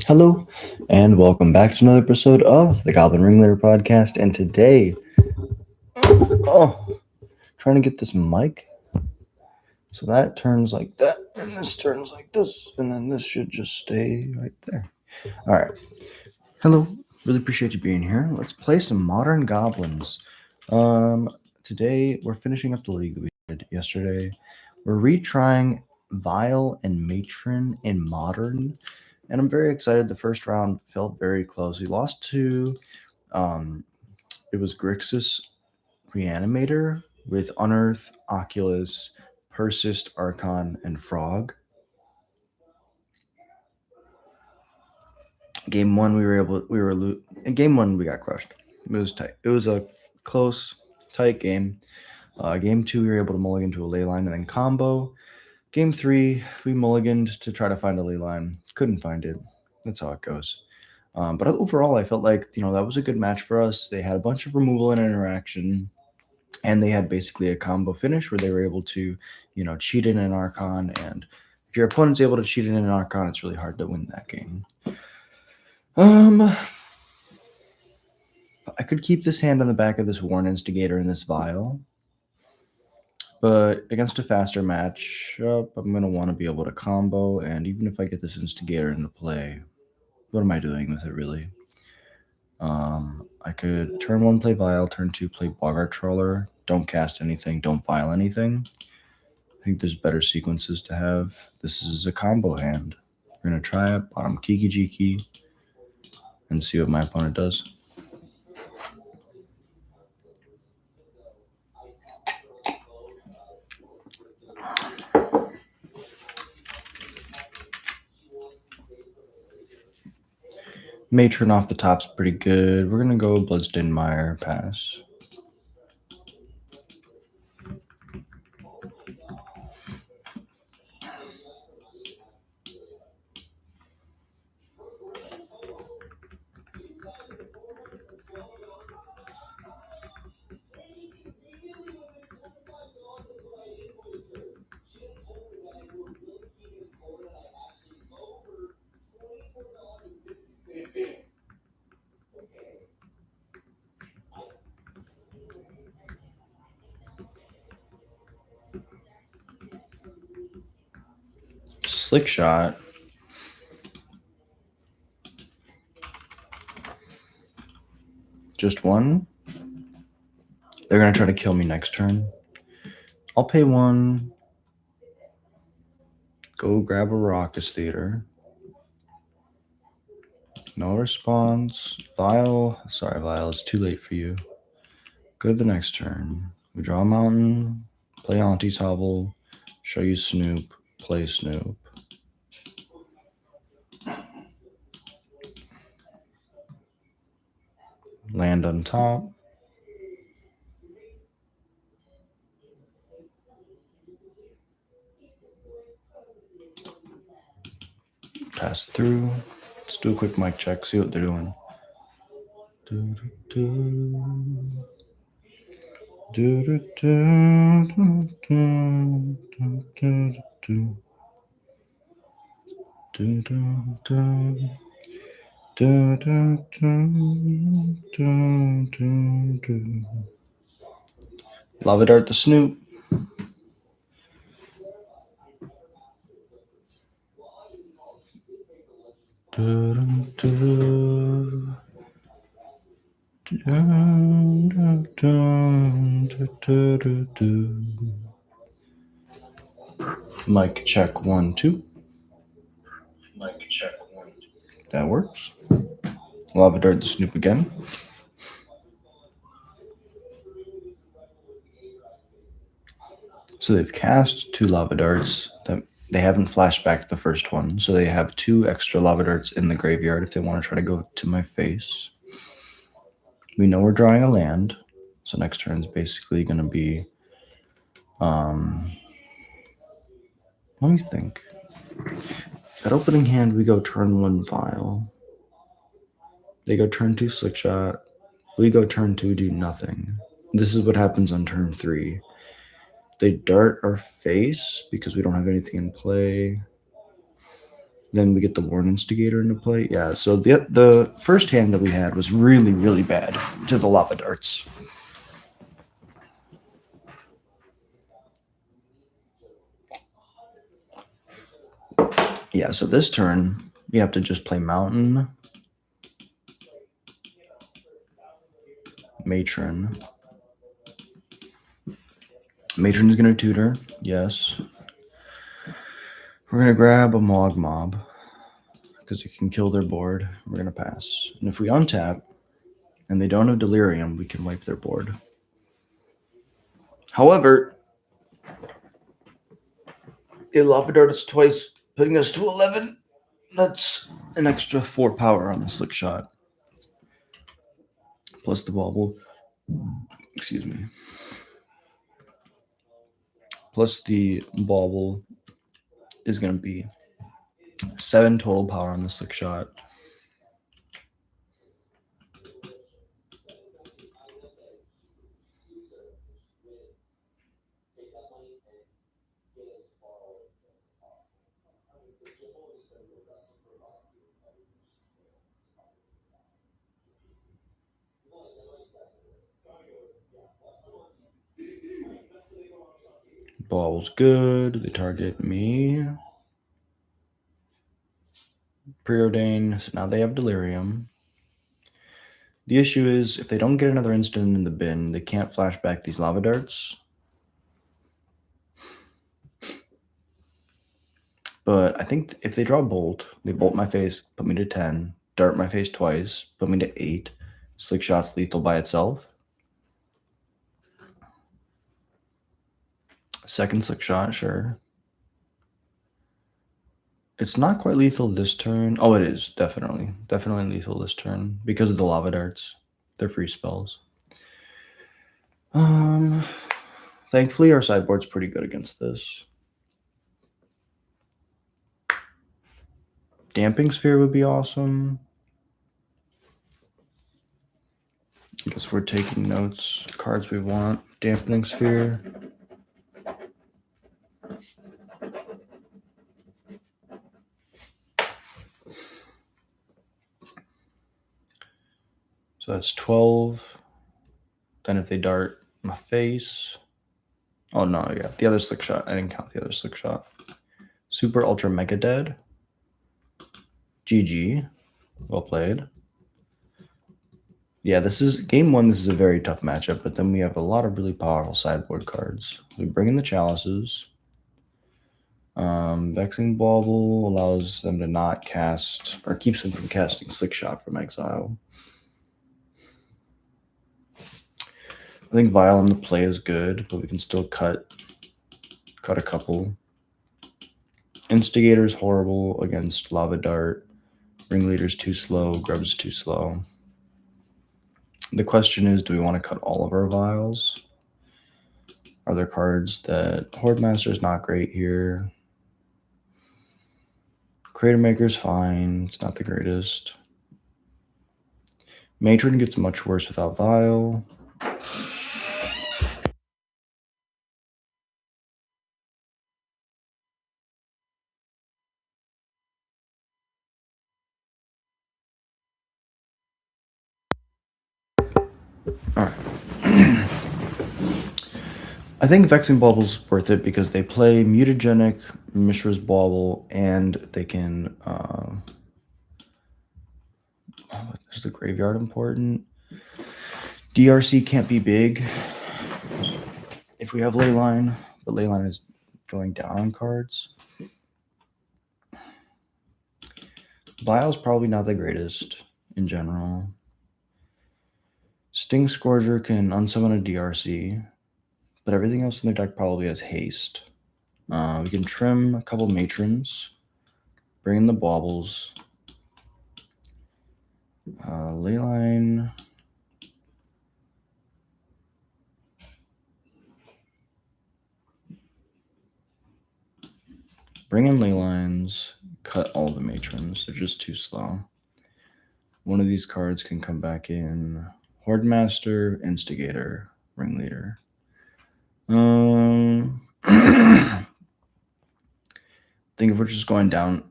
Hello, and welcome back to another episode of the Goblin Ringleader podcast. And today, trying to get this mic so that turns like that, and this turns like this, and then this should just stay right there. All right. Hello, really appreciate you being here. Let's play some Modern Goblins. Today we're finishing up the league that we did yesterday. We're retrying Vial and Matron in Modern. And I'm very excited. The first round felt very close. We lost to, it was Grixis Reanimator with Unearth, Oculus, Persist, Archon, and Frog. Game one, in game one, we got crushed. It was tight. It was a close, tight game. Game two, we were able to mulligan to a ley line and then combo. Game three, we mulliganed to try to find a ley line. Couldn't find it. That's how it goes. But overall, I felt like, that was a good match for us. They had a bunch of removal and interaction, and they had basically a combo finish where they were able to, cheat in an Archon. And if your opponent's able to cheat in an Archon, it's really hard to win that game. I could keep this hand on the back of this Warren Instigator and this Vial. But against a faster matchup, I'm going to want to be able to combo. And even if I get this Instigator into play, what am I doing with it, really? I could turn one play Vial, turn two play Boggart Trawler. Don't cast anything, don't Vial anything. I think there's better sequences to have. This is a combo hand. We're going to try it, bottom Kiki Jiki, and see what my opponent does. Matron off the top's pretty good. We're going to go Bloodstained Mire, pass. Slick shot. Just one. They're going to try to kill me next turn. I'll pay one. Go grab a Raucous Theater. No response. Vial. Sorry, Vial. It's too late for you. Go to the next turn. We draw a Mountain. Play Auntie's Hovel. Show you Snoop. Play Snoop. Land on top. Pass it through. Let's do a quick mic check. See what they're doing. Love it, Art the Snoop. Mic check 1 2. Mic check 1 2. That works. Lava Dart the Snoop again. So they've cast 2 Lava Darts. They haven't flashed back the first one, so they have 2 extra Lava Darts in the graveyard if they want to try to go to my face. We know we're drawing a land, so next turn is basically going to be... let me think. At opening hand, we go turn 1 Vial. They go turn 2 Slick Shot. We go turn 2 do nothing. This is what happens on turn 3. They dart our face because we don't have anything in play. Then we get the LORYWN Instigator into play. Yeah, so the first hand that we had was really, really bad to the lava darts. Yeah, so this turn, you have to just play Mountain, Matron. Matron is going to tutor, yes. We're going to grab a Mog Mob because it can kill their board. We're going to pass. And if we untap and they don't have Delirium, we can wipe their board. However, it lava darts twice, putting us to 11. That's an extra 4 power on the slick shot. Plus the bauble. Excuse me. Plus the bauble is going to be 7 total power on the slick shot. Ball's good. They target me. Preordain. So now they have Delirium. The issue is if they don't get another instant in the bin, they can't flash back these lava darts. But I think if they draw Bolt, they bolt my face, put me to 10, dart my face twice, put me to 8. Slick shot's lethal by itself. Second slick shot, sure. It's not quite lethal this turn. Oh, it is, definitely. Definitely lethal this turn because of the lava darts. They're free spells. Thankfully, our sideboard's pretty good against this. Damping Sphere would be awesome. I guess we're taking notes. Cards we want. Dampening Sphere. So that's 12. Then if they dart my face. Oh, no, yeah. The other slick shot. I didn't count the other slick shot. Super Ultra Mega Dead. GG. Well played. Yeah, this is game 1. This is a very tough matchup, but then we have a lot of really powerful sideboard cards. We bring in the Chalices. Vexing Bauble allows them to not cast, or keeps them from casting Slick Shot from exile. I think Vial in the play is good, but we can still cut a couple. Instigator's horrible against Lava Dart. Ringleader's too slow. Grub's too slow. The question is, do we want to cut all of our Vials? Are there cards that Horde Master is not great here? Crater Maker's fine. It's not the greatest. Matron gets much worse without Vial. All right. I think Vexing Bubble's worth it because they play Mutagenic, Mishra's Bauble, and they can... is the graveyard important? DRC can't be big if we have Leyline, but Leyline is going down on cards. Vial's probably not the greatest in general. Sting Scourger can unsummon a DRC, but everything else in their deck probably has haste. We can trim a couple Matrons, bring in the Baubles. Leyline. Bring in Leylines, cut all the Matrons. They're just too slow. One of these cards can come back in. Horde Master, Instigator, Ringleader. think if we're just going down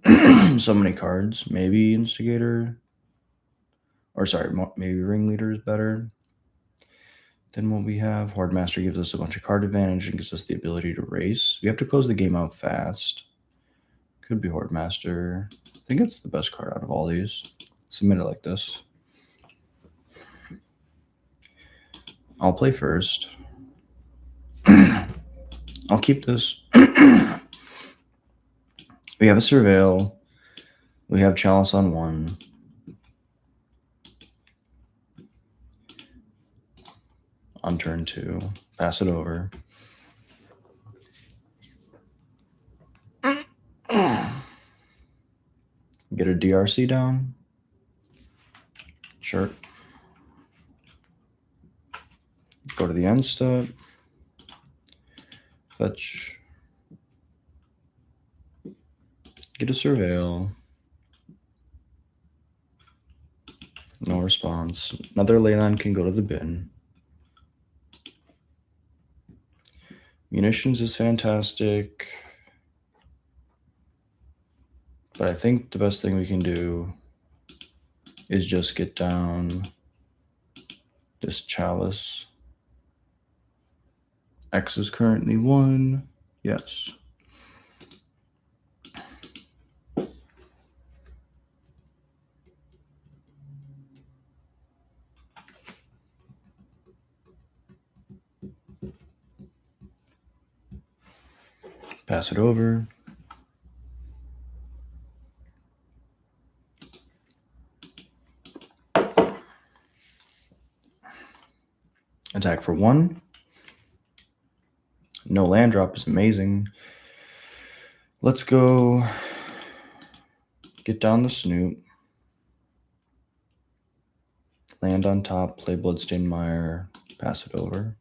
so many cards, maybe Instigator, or sorry, maybe Ringleader is better than what we have. Hardmaster gives us a bunch of card advantage and gives us the ability to race. We have to close the game out fast. Could be Hardmaster. I think it's the best card out of all these. Submit it like this. I'll play first. I'll keep this. We have a Surveil. We have Chalice on 1. On turn 2. Pass it over. Get a DRC down. Sure. Go to the end step. Fetch. Get a Surveil. No response. Another Leyline can go to the bin. Munitions is fantastic. But I think the best thing we can do is just get down this Chalice. X is currently 1. Yes. Pass it over. Attack for 1. No land drop is amazing. Let's go get down the Snoop. Land on top, play Bloodstained Mire, pass it over.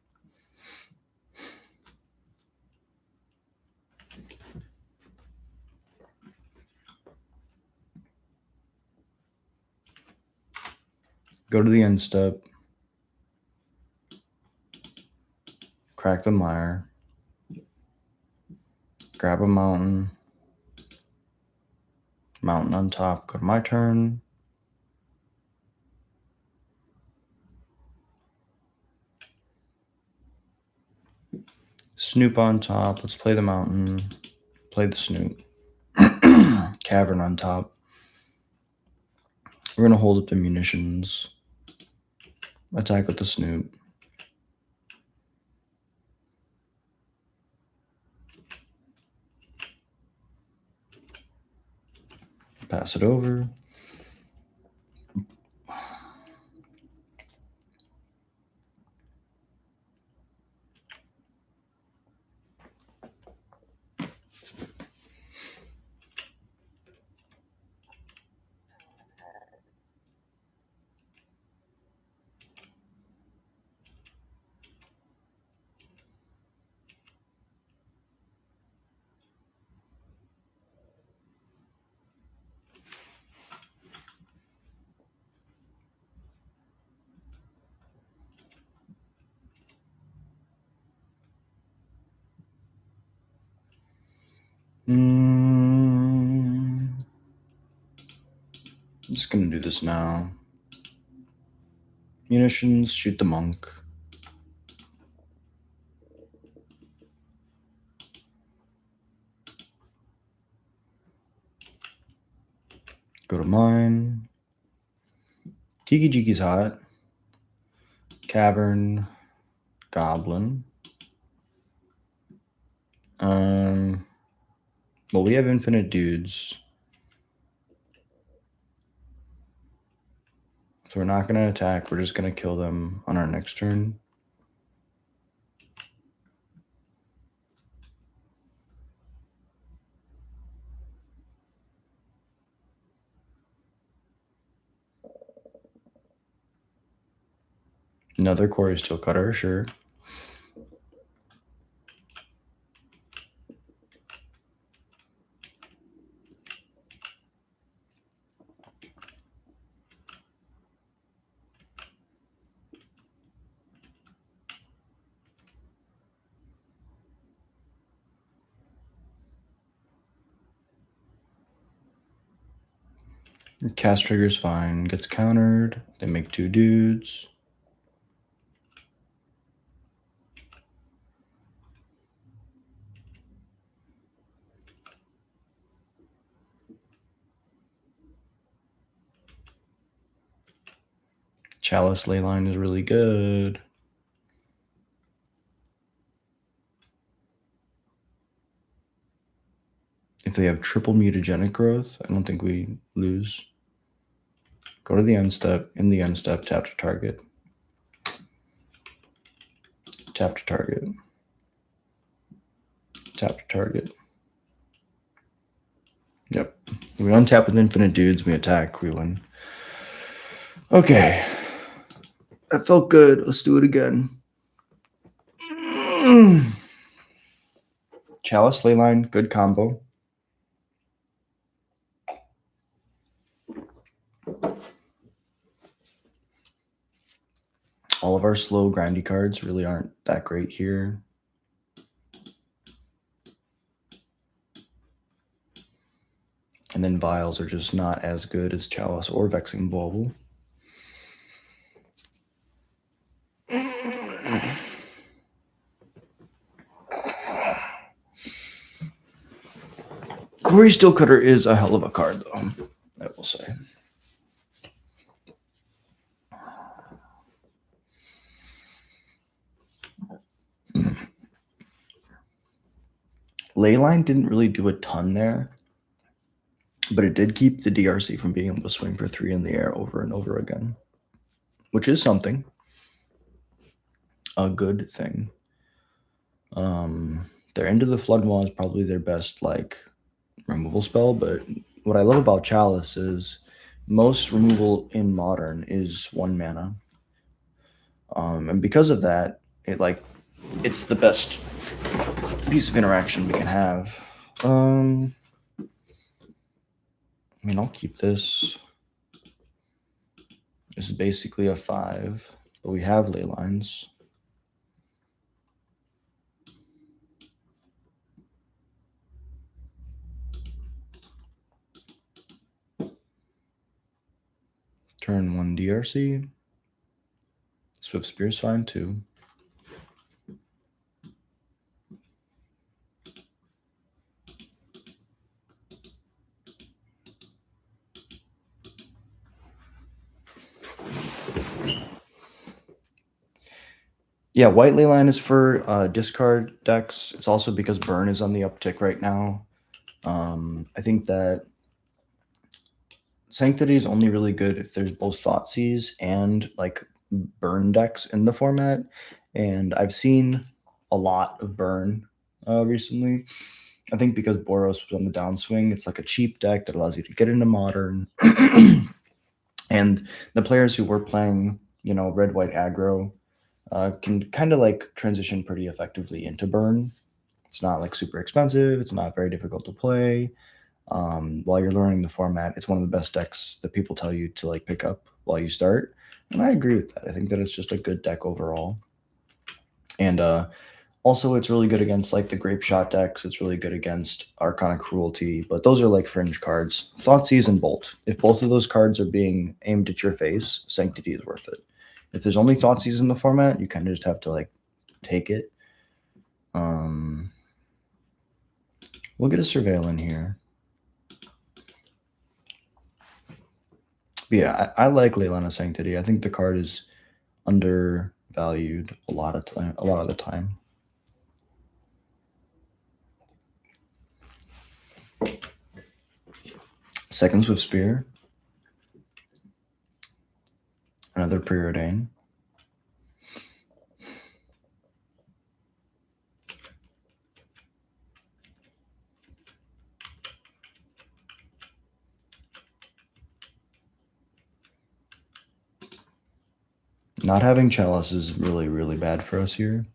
Go to the end step. Crack the Mire. Grab a Mountain. Mountain on top. Go to my turn. Snoop on top. Let's play the Mountain. Play the Snoop. Cavern on top. We're going to hold up the Munitions. Attack with the Snoop. Pass it over. I'm just going to do this now. Munitions, shoot the Monk. Go to mine. Tiki Jiki's hot. Cavern. Goblin. Well, we have infinite dudes. So we're not going to attack. We're just going to kill them on our next turn. Another Quarry Steel Cutter, sure. Cast trigger's fine. Gets countered. They make 2 dudes. Chalice Leyline is really good. If they have triple mutagenic growth, I don't think we lose. Go to the end step. In the end step, tap to target. Tap to target. Tap to target. Yep. We untap with infinite dudes, we attack, we win. Okay. That felt good. Let's do it again. Chalice Leyline, good combo. All of our slow grindy cards really aren't that great here. And then Vials are just not as good as Chalice or Vexing Bauble. Quarry Steelcutter is a hell of a card, though, I will say. Leyline didn't really do a ton there, but it did keep the DRC from being able to swing for 3 in the air over and over again, which is something. A good thing. Their Into the Flood Wall is probably their best, like, removal spell, but what I love about Chalice is most removal in Modern is 1 mana. And because of that, it's the best piece of interaction we can have. I mean, I'll keep this. This is basically a 5, but we have ley lines. Turn 1 DRC. Swift Spear's fine too. Yeah, white leyline is for discard decks. It's also because burn is on the uptick right now. I think that Sanctity is only really good if there's both Thoughtseize and like burn decks in the format. And I've seen a lot of burn recently. I think because Boros was on the downswing, it's like a cheap deck that allows you to get into Modern. And the players who were playing, red-white aggro can kind of like transition pretty effectively into burn. It's not like super expensive. It's not very difficult to play. While you're learning the format, it's one of the best decks that people tell you to like pick up while you start. And I agree with that. I think that it's just a good deck overall. And also, it's really good against like the Grape Shot decks. It's really good against Arcana Cruelty, but those are like fringe cards. Thoughtseize and Bolt. If both of those cards are being aimed at your face, Sanctity is worth it. If there's only Thoughtseize in the format, you kind of just have to like take it. We'll get a Surveil in here. But yeah, I like Leyline of Sanctity. I think the card is undervalued a lot of the time. Second Swift Spear. Another Preordain. Not having Chalice is really, really bad for us here.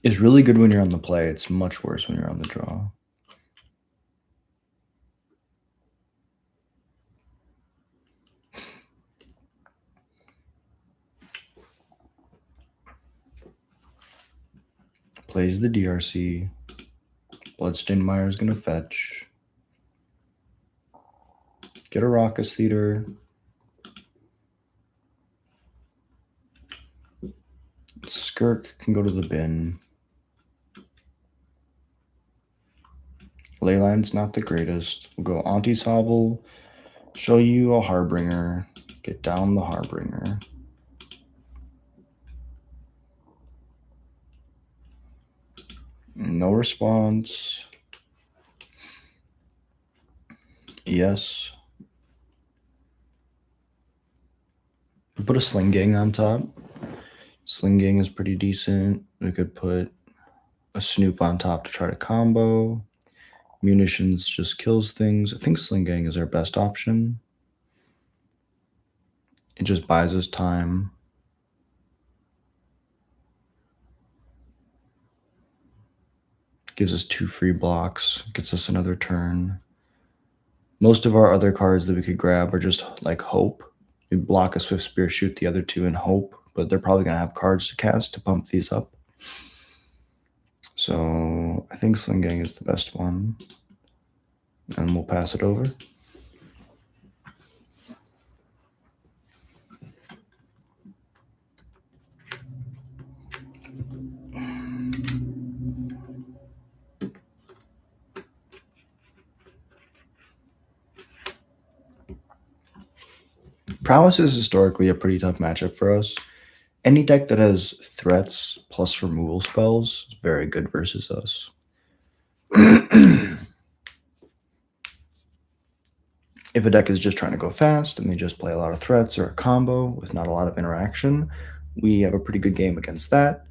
It's really good when you're on the play. It's much worse when you're on the draw. Plays the DRC. Bloodstained Mire is going to fetch. Get a Raucous Theater. Skirk can go to the bin. Leyline's not the greatest. We'll go Auntie's Hobble. Show you a Harbinger. Get down the Harbinger. No response. Yes. We put a Sling Gang on top. Sling Gang is pretty decent. We could put a Snoop on top to try to combo. Munitions just kills things. I think Sling Gang is our best option. It just buys us time. Gives us 2 free blocks. Gets us another turn. Most of our other cards that we could grab are just like Hope. We block a Swift Spear, shoot the other 2 and Hope, but they're probably going to have cards to cast to pump these up. So I think Sling Gang is the best one. And we'll pass it over. Prowess is historically a pretty tough matchup for us. Any deck that has threats plus removal spells is very good versus us. If a deck is just trying to go fast and they just play a lot of threats or a combo with not a lot of interaction, we have a pretty good game against that.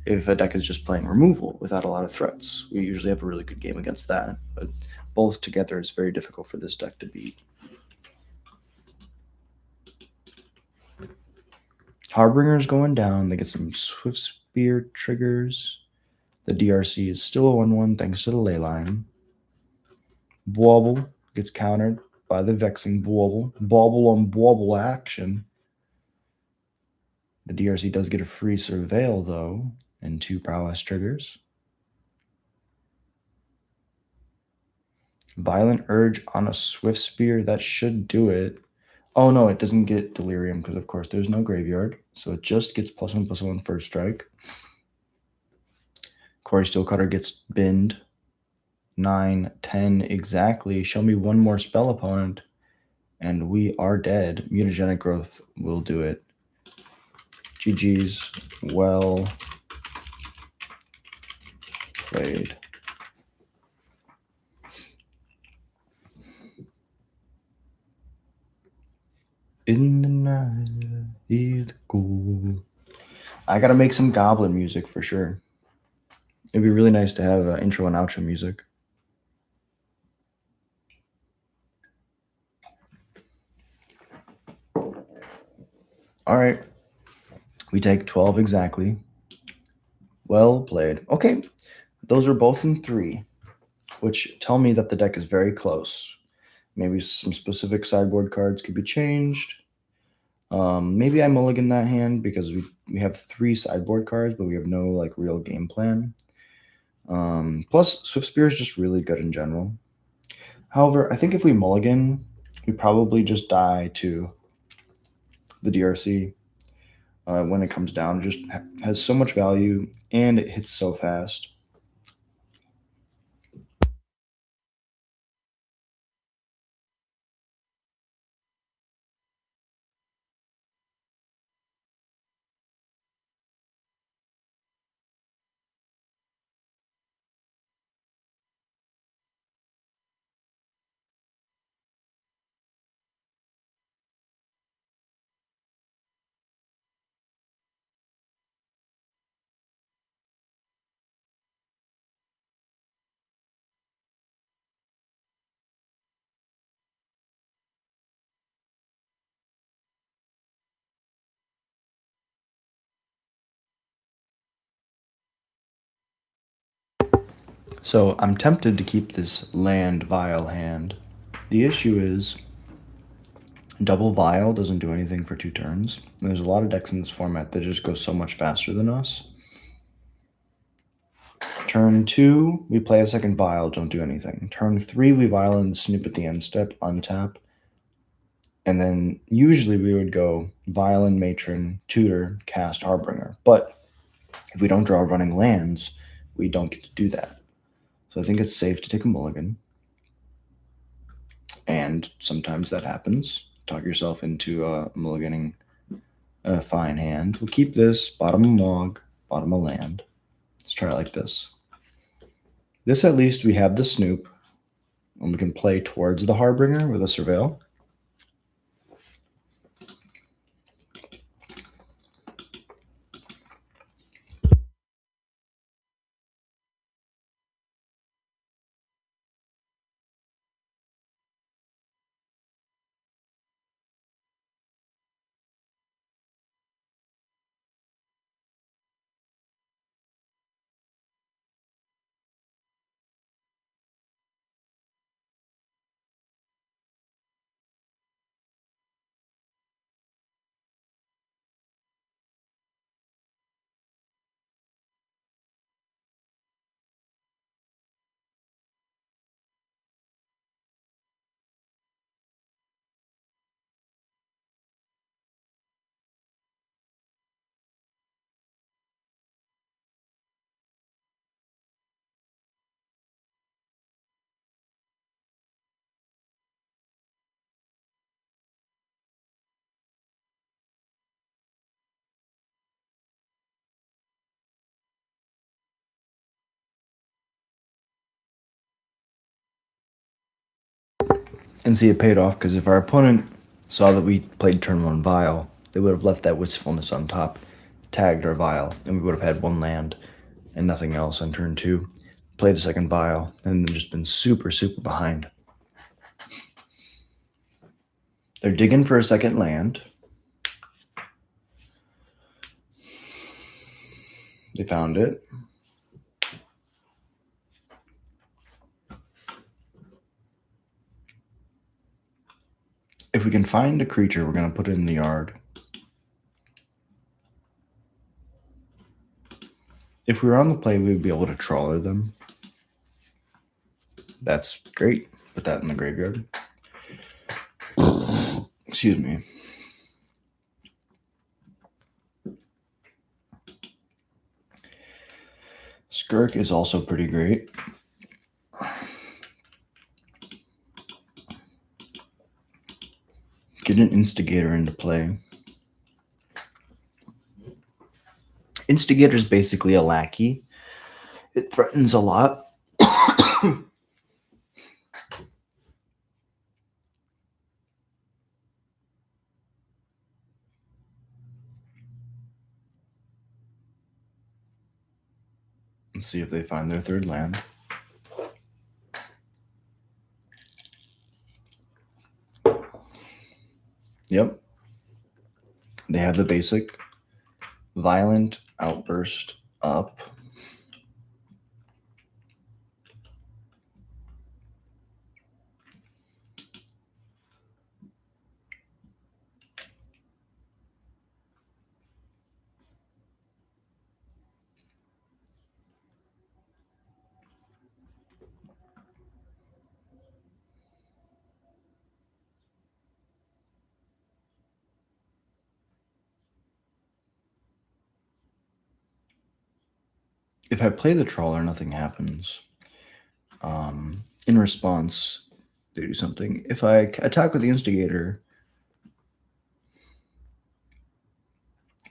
If a deck is just playing removal without a lot of threats, we usually have a really good game against that. But both together is very difficult for this deck to beat. Harbinger's going down. They get some Swift Spear triggers. The DRC is still a 1/1 thanks to the Leyline. Bwobble gets countered by the Vexing Bwobble. Bobble on Bwobble action. The DRC does get a free Surveil, though, and 2 Prowess triggers. Violent Urge on a Swift Spear. That should do it. Oh, no, it doesn't get Delirium because, of course, there's no graveyard. So it just gets +1/+1 first strike. Corey Steelcutter gets binned. 9, 10 exactly. Show me one more spell opponent, and we are dead. Mutagenic Growth will do it. GG's. Well played. In the night, I hear the gold. I gotta make some Goblin music for sure. It'd be really nice to have intro and outro music. All right. We take 12 exactly. Well played. Okay. Those are both in 3, which tell me that the deck is very close. Maybe some specific sideboard cards could be changed. Maybe I mulligan that hand because we have 3 sideboard cards, but we have no like real game plan. Plus, Swift Spear is just really good in general. However, I think if we mulligan, we probably just die to the DRC. When it comes down, it just has so much value and it hits so fast. So I'm tempted to keep this land Vial hand. The issue is double Vial doesn't do anything for 2 turns. There's a lot of decks in this format that just go so much faster than us. Turn 2, we play a second Vial, don't do anything. Turn 3, we Vial and Snoop at the end step, untap. And then usually we would go Vial and Matron, Tutor, cast Harbinger. But if we don't draw running lands, we don't get to do that. So I think it's safe to take a mulligan. And sometimes that happens. Talk yourself into mulliganing a fine hand. We'll keep this, bottom of Mog, bottom of land. Let's try it like this. This at least we have the Snoop, and we can play towards the Harbinger with a Surveil. And see, it paid off because if our opponent saw that we played turn 1 Vial, they would have left that Wistfulness on top, tagged our Vial, and we would have had one land and nothing else on turn 2. Played a second Vial, and then just been super, super behind. They're digging for a second land. They found it. If we can find a creature, we're going to put it in the yard. If we were on the play, we'd be able to trawler them. That's great. Put that in the graveyard. Excuse me. Skirk is also pretty great. Get an Instigator into play. Instigator is basically a lackey. It threatens a lot. Let's see if they find their third land. Yep. They have the basic Violent Outburst up. If I play the Trawler, nothing happens. In response, they do something. If I attack with the Instigator,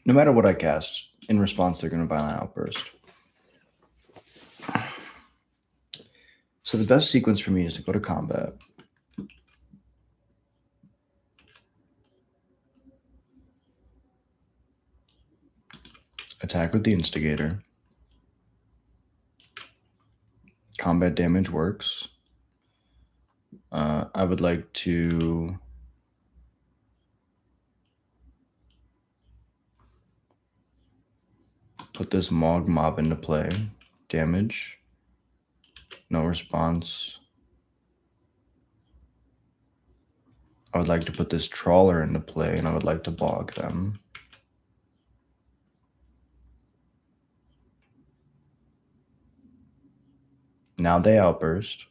no matter what I cast, in response, they're going to Violent Outburst. So the best sequence for me is to go to combat. Attack with the Instigator. Combat damage works. I would like to put this Mog Mob into play. Damage. No response. I would like to put this Trawler into play, and I would like to bog them. Now they outburst.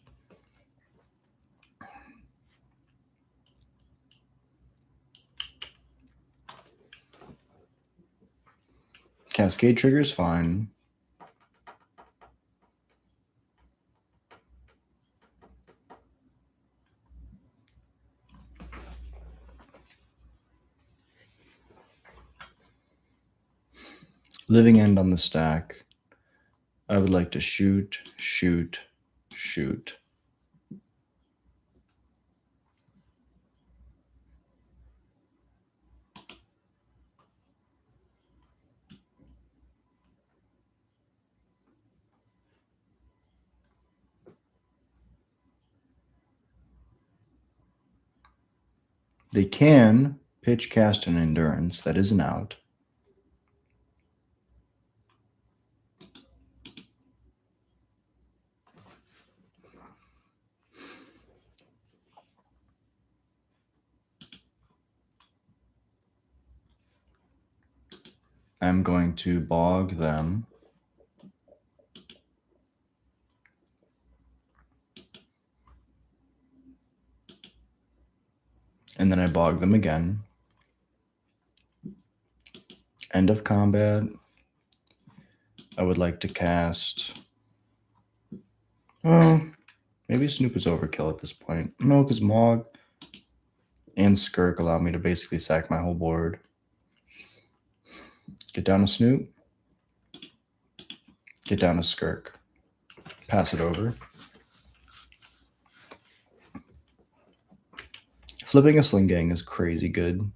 Cascade trigger's fine. Living end on the stack. I would like to shoot, shoot, shoot. They can pitch, cast, and endurance. That is an out. I'm going to bog them. And then I bog them again. End of combat. I would like to cast... Oh, maybe Snoop is overkill at this point. No, because Mog and Skirk allow me to basically sack my whole board. Get down to Snoop. Get down to Skirk. Pass it over. Flipping a Sling Gang is crazy good.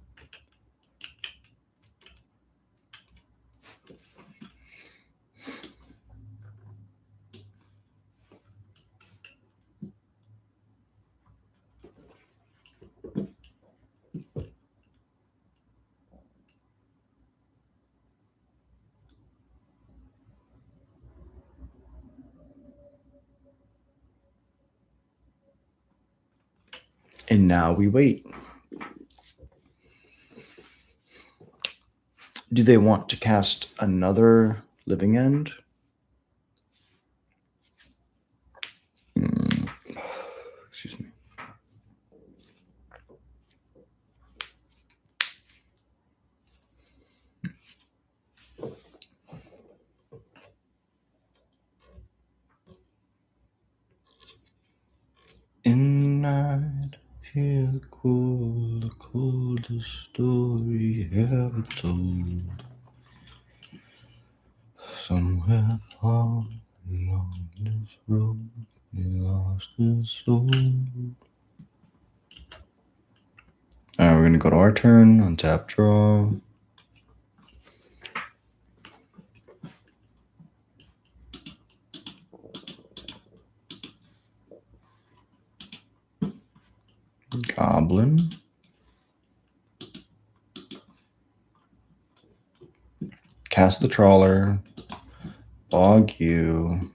And now we wait. Do they want to cast another Living End? Excuse me. In the night, hear the call, the coldest story ever told. Somewhere far along this road, he lost his soul. Alright, we're going to go to our turn, untap, draw. Goblin. Cast the Trawler. Bog you.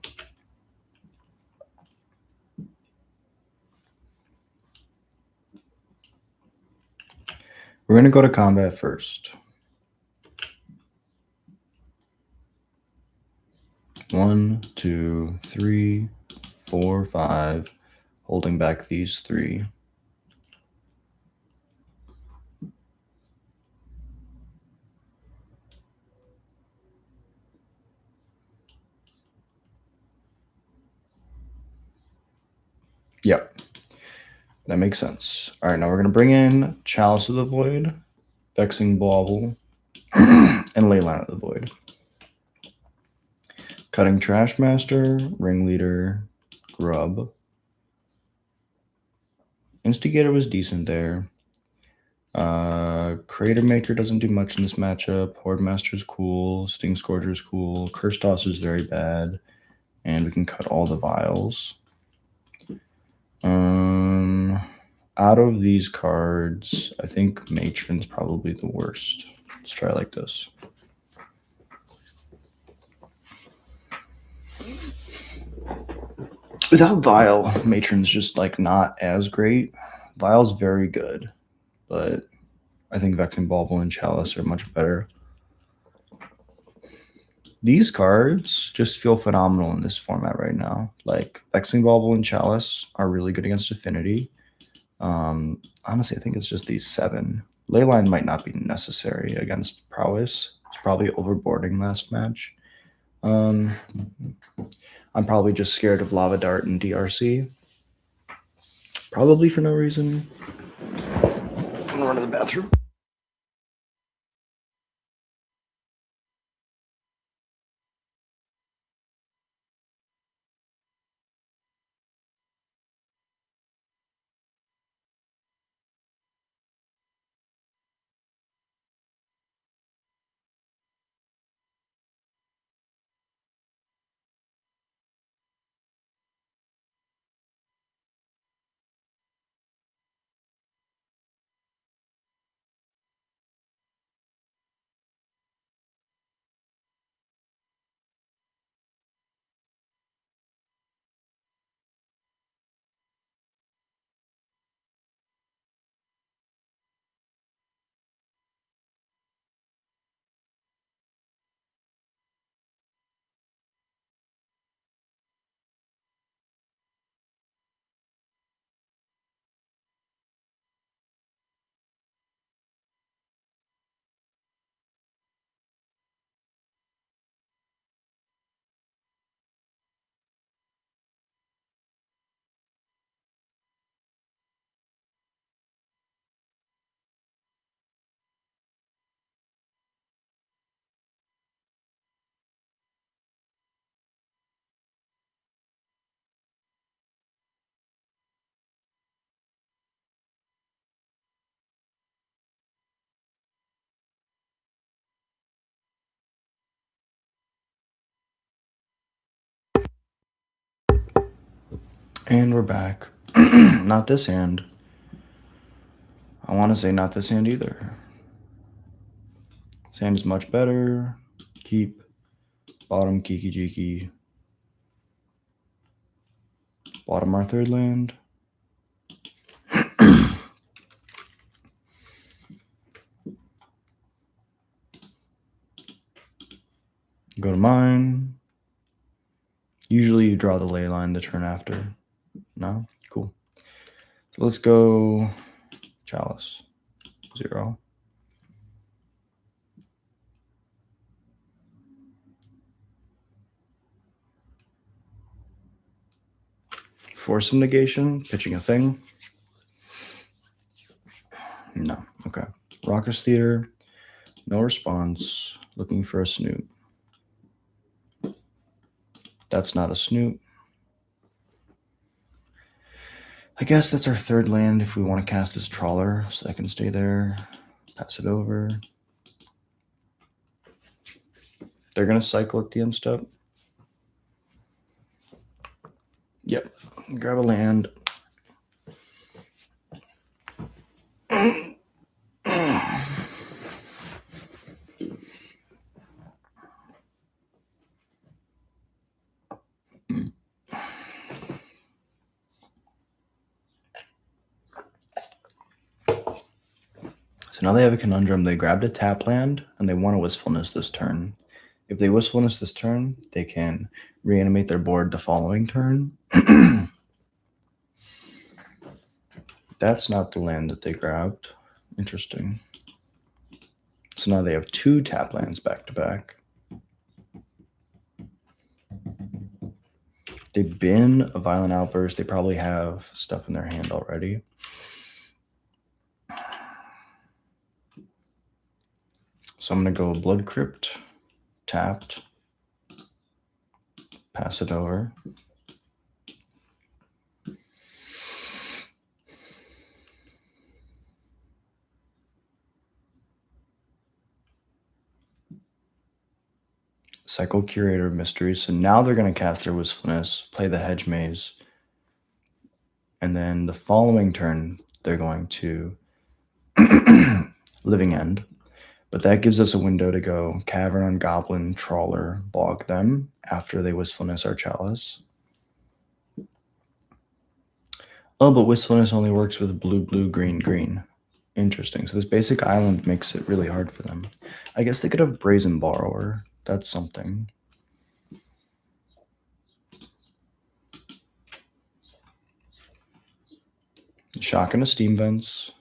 We're going to go to combat first. 1, 2, 3, 4, 5. Holding back these 3. Yep. That makes sense. All right, now we're going to bring in Chalice of the Void, Vexing Bauble, and Leyline of the Void. Cutting Trashmaster, Ringleader, Grub. Instigator was decent there. Crater Maker doesn't do much in this matchup. Horde Master is cool. Sting Scourger is cool. Curse Toss is very bad. And we can cut all the vials. Out of these cards, I think Matron's probably the worst. Let's try like this. Without Vial, Matron's just like not as great. Vial's very good, but I think Vexing Bauble and Chalice are much better. These cards just feel phenomenal in this format right now. Like Vexing Bauble and Chalice are really good against Affinity. Honestly, I think it's just these 7. Leyline might not be necessary against Prowess. It's probably overboarding last match. I'm probably just scared of Lava Dart and DRC. Probably for no reason. I'm gonna run to the bathroom. And we're back. Not this hand. I want to say not this hand either. This hand is much better. Keep. Bottom, Kiki Jiki. Bottom our 3rd land. Go to mine. Usually you draw the ley line the turn after. No? Cool. So let's go Chalice. 0. Force some negation. Pitching a thing. No. Okay. Raucous Theater. No response. Looking for a Snoop. That's not a Snoop. I guess that's our 3rd land if we want to cast this Trawler, so that can stay there. Pass it over. They're going to cycle at the end step. Yep. Grab a land. So now they have a conundrum. They grabbed a tap land, and they want to Wistfulness this turn. If they Wistfulness this turn, they can reanimate their board the following turn. That's not the land that they grabbed. Interesting. So now they have 2 tap lands back to back. They bin a Violent Outburst. They probably have stuff in their hand already. So I'm going to go Blood Crypt, tapped, pass it over. Cycle Curator of Mysteries. So now they're going to cast their Wistfulness, play the Hedge Maze, and then the following turn, they're going to Living End. But that gives us a window to go Cavern on Goblin, Trawler, bog them after they Wistfulness our Chalice. Oh, but Wistfulness only works with blue, blue, green, green. Interesting. So this basic island makes it really hard for them. I guess they could have Brazen Borrower. That's something. Shock into Steam Vents.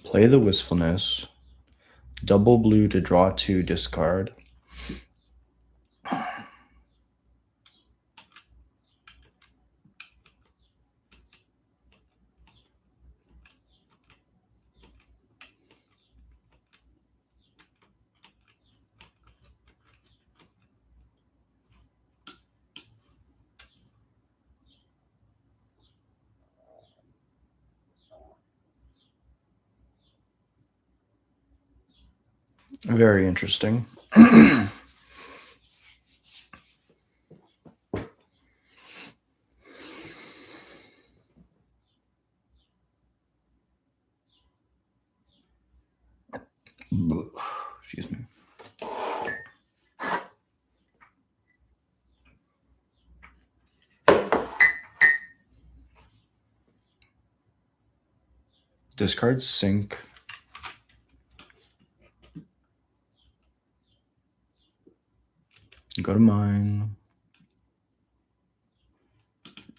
Play the Wistfulness. Double blue to draw 2, discard. Very interesting. Excuse me. Discard Sync. Go to mine.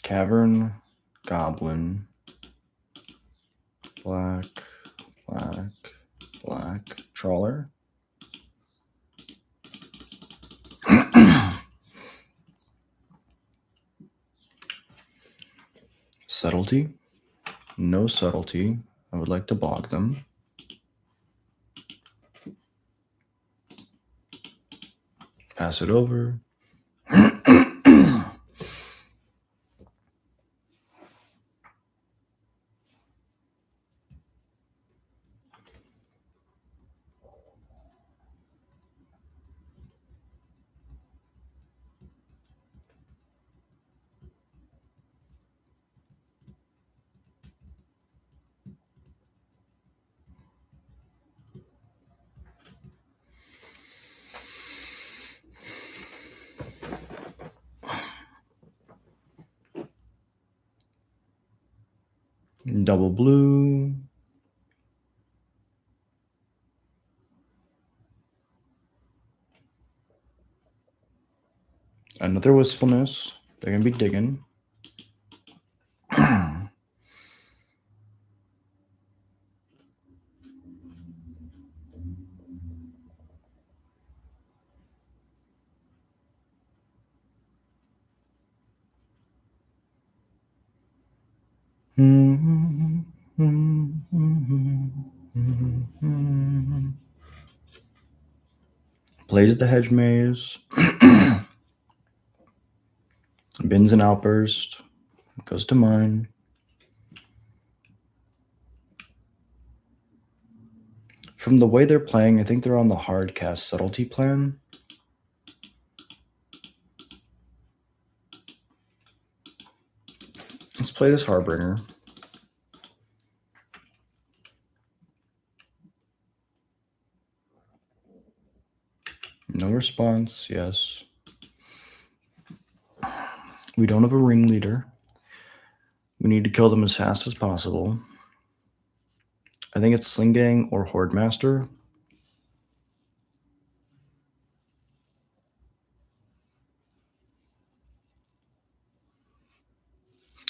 Cavern, Goblin. Black, black, black. Trawler. Subtlety. No subtlety. I would like to bog them. Pass it over. Double blue. Another Wistfulness. They're going to be digging. Plays the Hedge Maze. Bins an Outburst. Goes to mine. From the way they're playing, I think they're on the hard cast subtlety plan. Let's play this Harbinger. No response, yes. We don't have a ringleader. We need to kill them as fast as possible. I think it's Sling Gang or Horde Master.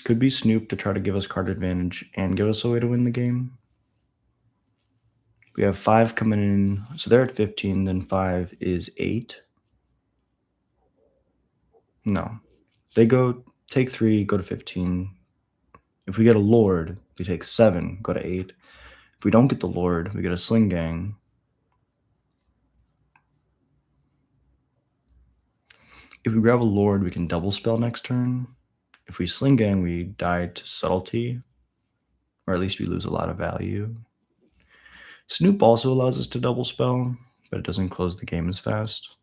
Could be Snoop to try to give us card advantage and give us a way to win the game. We have 5 coming in. So they're at 15, then 5 is 8. No. They go take 3, go to 15. If we get a Lord, we take 7, go to 8. If we don't get the Lord, we get a Sling Gang. If we grab a Lord, we can double spell next turn. If we Sling Gang, we die to Subtlety, or at least we lose a lot of value. Snoop also allows us to double spell, but it doesn't close the game as fast.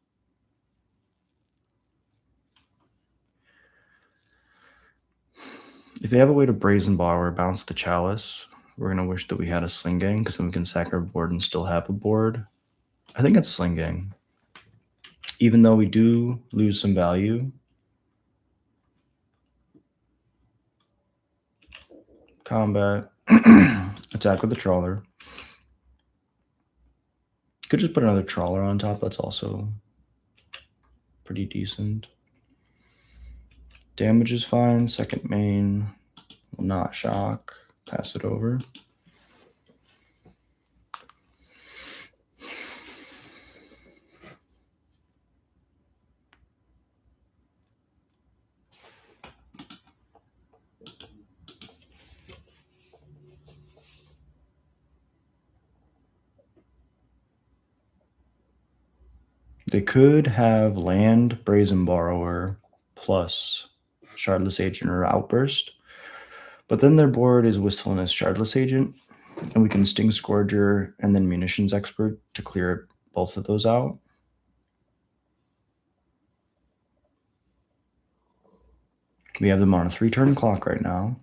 If they have a way to Brazen Bar or bounce the Chalice, we're going to wish that we had a Sling Gang, because then we can sack our board and still have a board. I think it's Sling Gang. even though we do lose some value. Combat. Attack with the trawler. Could just put another trawler on top. That's also pretty decent. Damage is fine. Second main will not shock. Pass it over. They could have land, Brazen Borrower, plus Shardless Agent or Outburst. But then their board is Wistfulness Shardless Agent, and we can Sting Scourger and then Munitions Expert to clear both of those out. We have them on a 3-turn clock right now.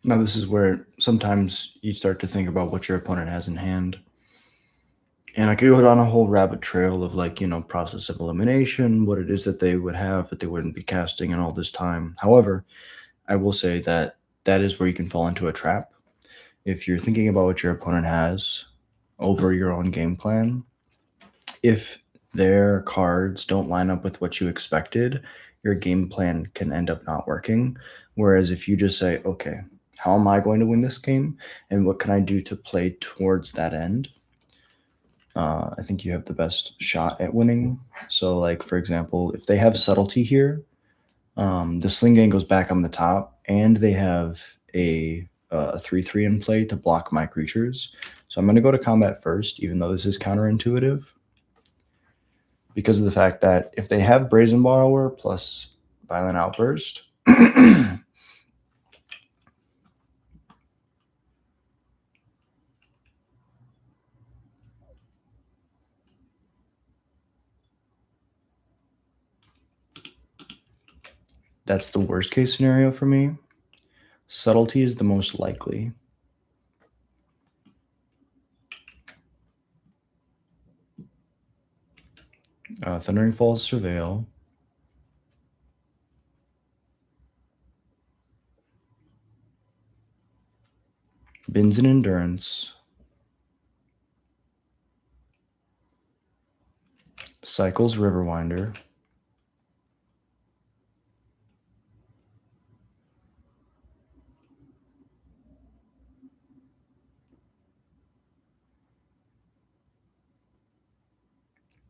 Now, this is where sometimes you start to think about what your opponent has in hand. And I could go down a whole rabbit trail of, like, process of elimination, what it is that they would have that they wouldn't be casting in all this time. However, I will say that that is where you can fall into a trap. If you're thinking about what your opponent has over your own game plan, if their cards don't line up with what you expected, your game plan can end up not working. Whereas if you just say, okay, how am I going to win this game? And what can I do to play towards that end? I think you have the best shot at winning. So, like, for example, if they have subtlety here, the Sling Gang goes back on the top, and they have a 3/3 in play to block my creatures. So I'm going to go to combat first, even though this is counterintuitive, because of the fact that if they have Brazen Borrower plus Violent Outburst, that's the worst case scenario for me. Subtlety is the most likely. Thundering Falls Surveil. Bins and Endurance. Cycles Riverwinder.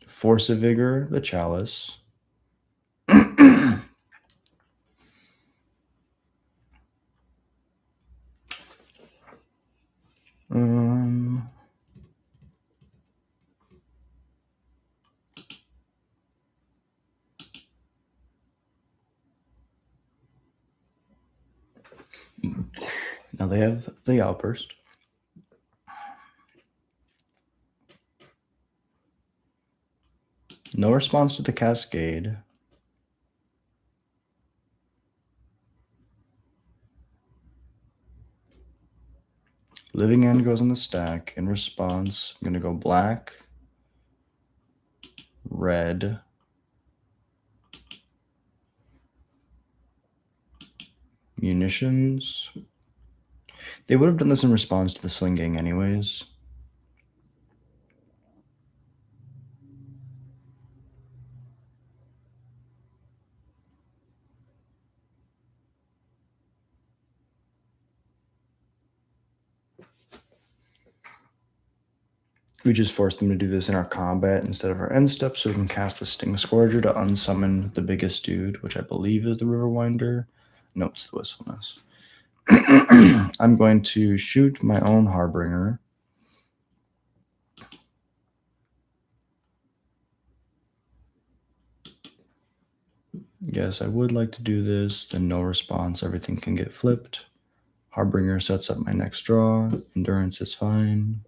Force of Vigor, the Chalice. Now they have the Outburst. No response to the Cascade. Living End goes on the stack. In response, I'm going to go black, red, munitions. They would have done this in response to the Sling Gang anyways. We just forced them to do this in our combat instead of our end step, so we can cast the Sting Scourger to unsummon the biggest dude, which I believe is the Riverwinder. No, it's the Wistfulness. I'm going to shoot my own Harbinger. Yes, I would like to do this. Then no response. Everything can get flipped. Harbinger sets up my next draw. Endurance is fine.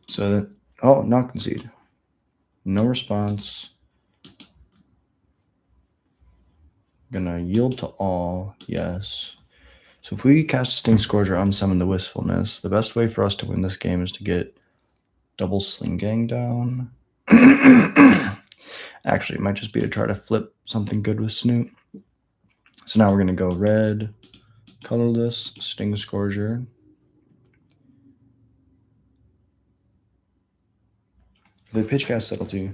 So that, oh, not concede. No response. Gonna yield to all, yes. So if we cast a Sting Scourger, unsummon the Wistfulness, the best way for us to win this game is to get double Sling Gang down. Actually, it might just be to try to flip something good with Snoot. So now we're gonna go red, colorless, Sting Scourger. The pitch cast Subtlety.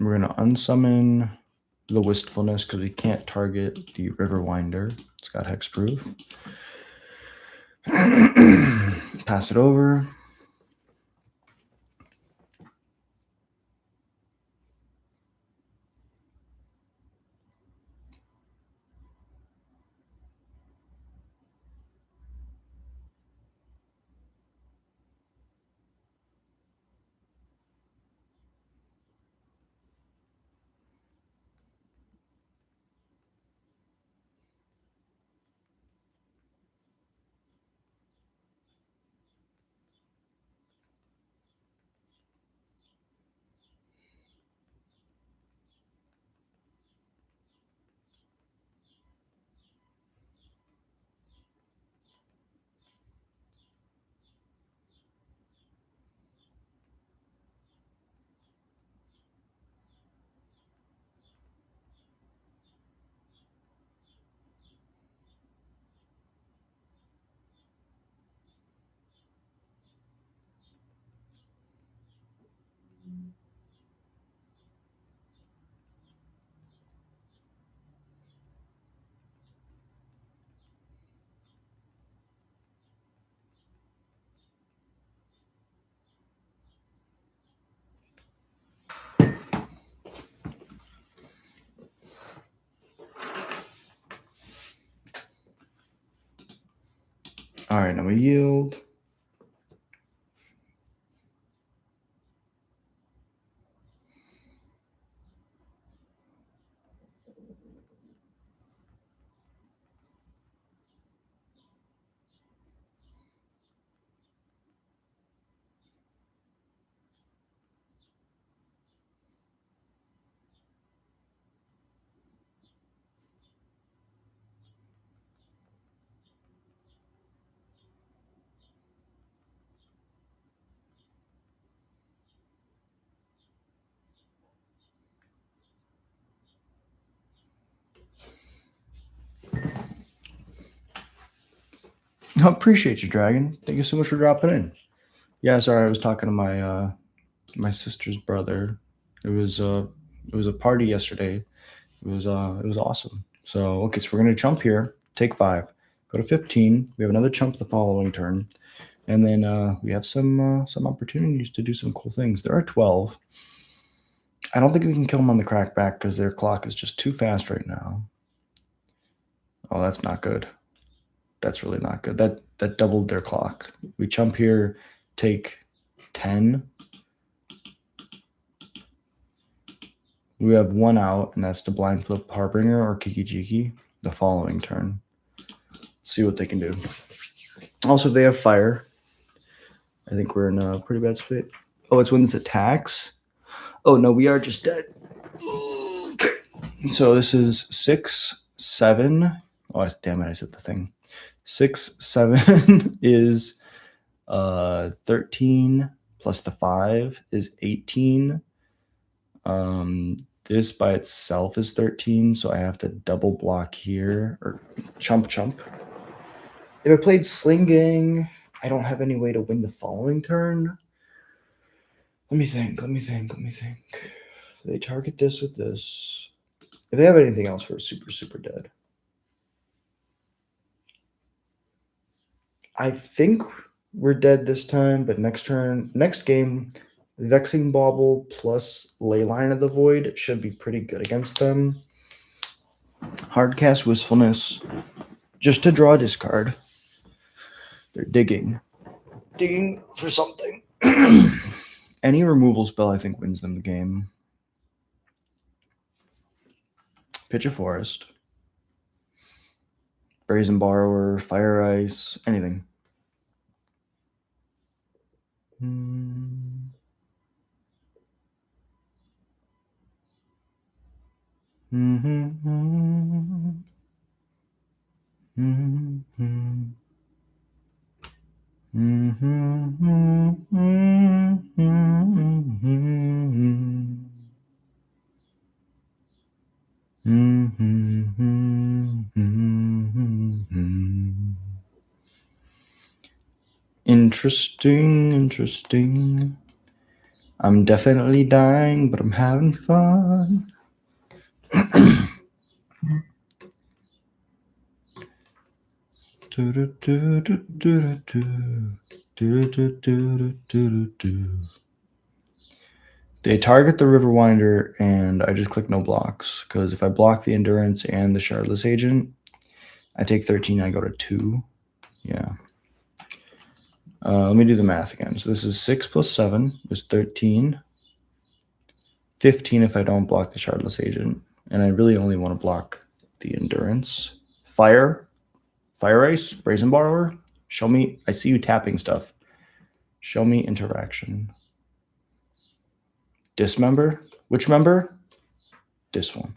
We're going to unsummon the Wistfulness because we can't target the Riverwinder. It's got hexproof. Pass it over. All right, now we yield. I appreciate you, Dragon. Thank you so much for dropping in. Yeah, sorry, I was talking to my my sister's brother. It was a party yesterday. It was awesome. So okay, so we're gonna chump here, take 5, go to 15. We have another chump the following turn, and then we have some opportunities to do some cool things. There are 12. I don't think we can kill them on the crackback because their clock is just too fast right now. Oh, that's not good. That's really not good. That doubled their clock. We chump here, take 10. We have 1 out, and that's the blind flip Harbinger or Kiki Jiki the following turn. See what they can do. Also, they have fire. I think we're in a pretty bad spot. Oh, it's when this attacks. Oh no, we are just dead. So this is 6, 7. Oh, damn it! I said the thing. 6, 7 is 13 plus the 5 is 18. This by itself is 13, so I have to double block here or chump. If I played Sling Gang, I don't have any way to win the following turn. Let me think. They target this with this. If they have anything else, we're super dead. I think we're dead this time, but next game, Vexing Bauble plus Leyline of the Void should be pretty good against them. Hardcast Wistfulness, just to draw a discard. They're digging for something. Any removal spell, I think, wins them the game. Pitch a Forest. Brazen Borrower, Fire Ice, anything. Interesting. I'm definitely dying, but I'm having fun. They target the Riverwinder, and I just click no blocks, because if I block the Endurance and the Shardless Agent, I take 13, I go to 2. Yeah. Let me do the math again. So this is 6 plus 7 is 13. 15 if I don't block the Shardless Agent. And I really only want to block the Endurance. Fire Ice, Brazen Borrower. Show me. I see you tapping stuff. Show me interaction. Dismember. Which member? This one.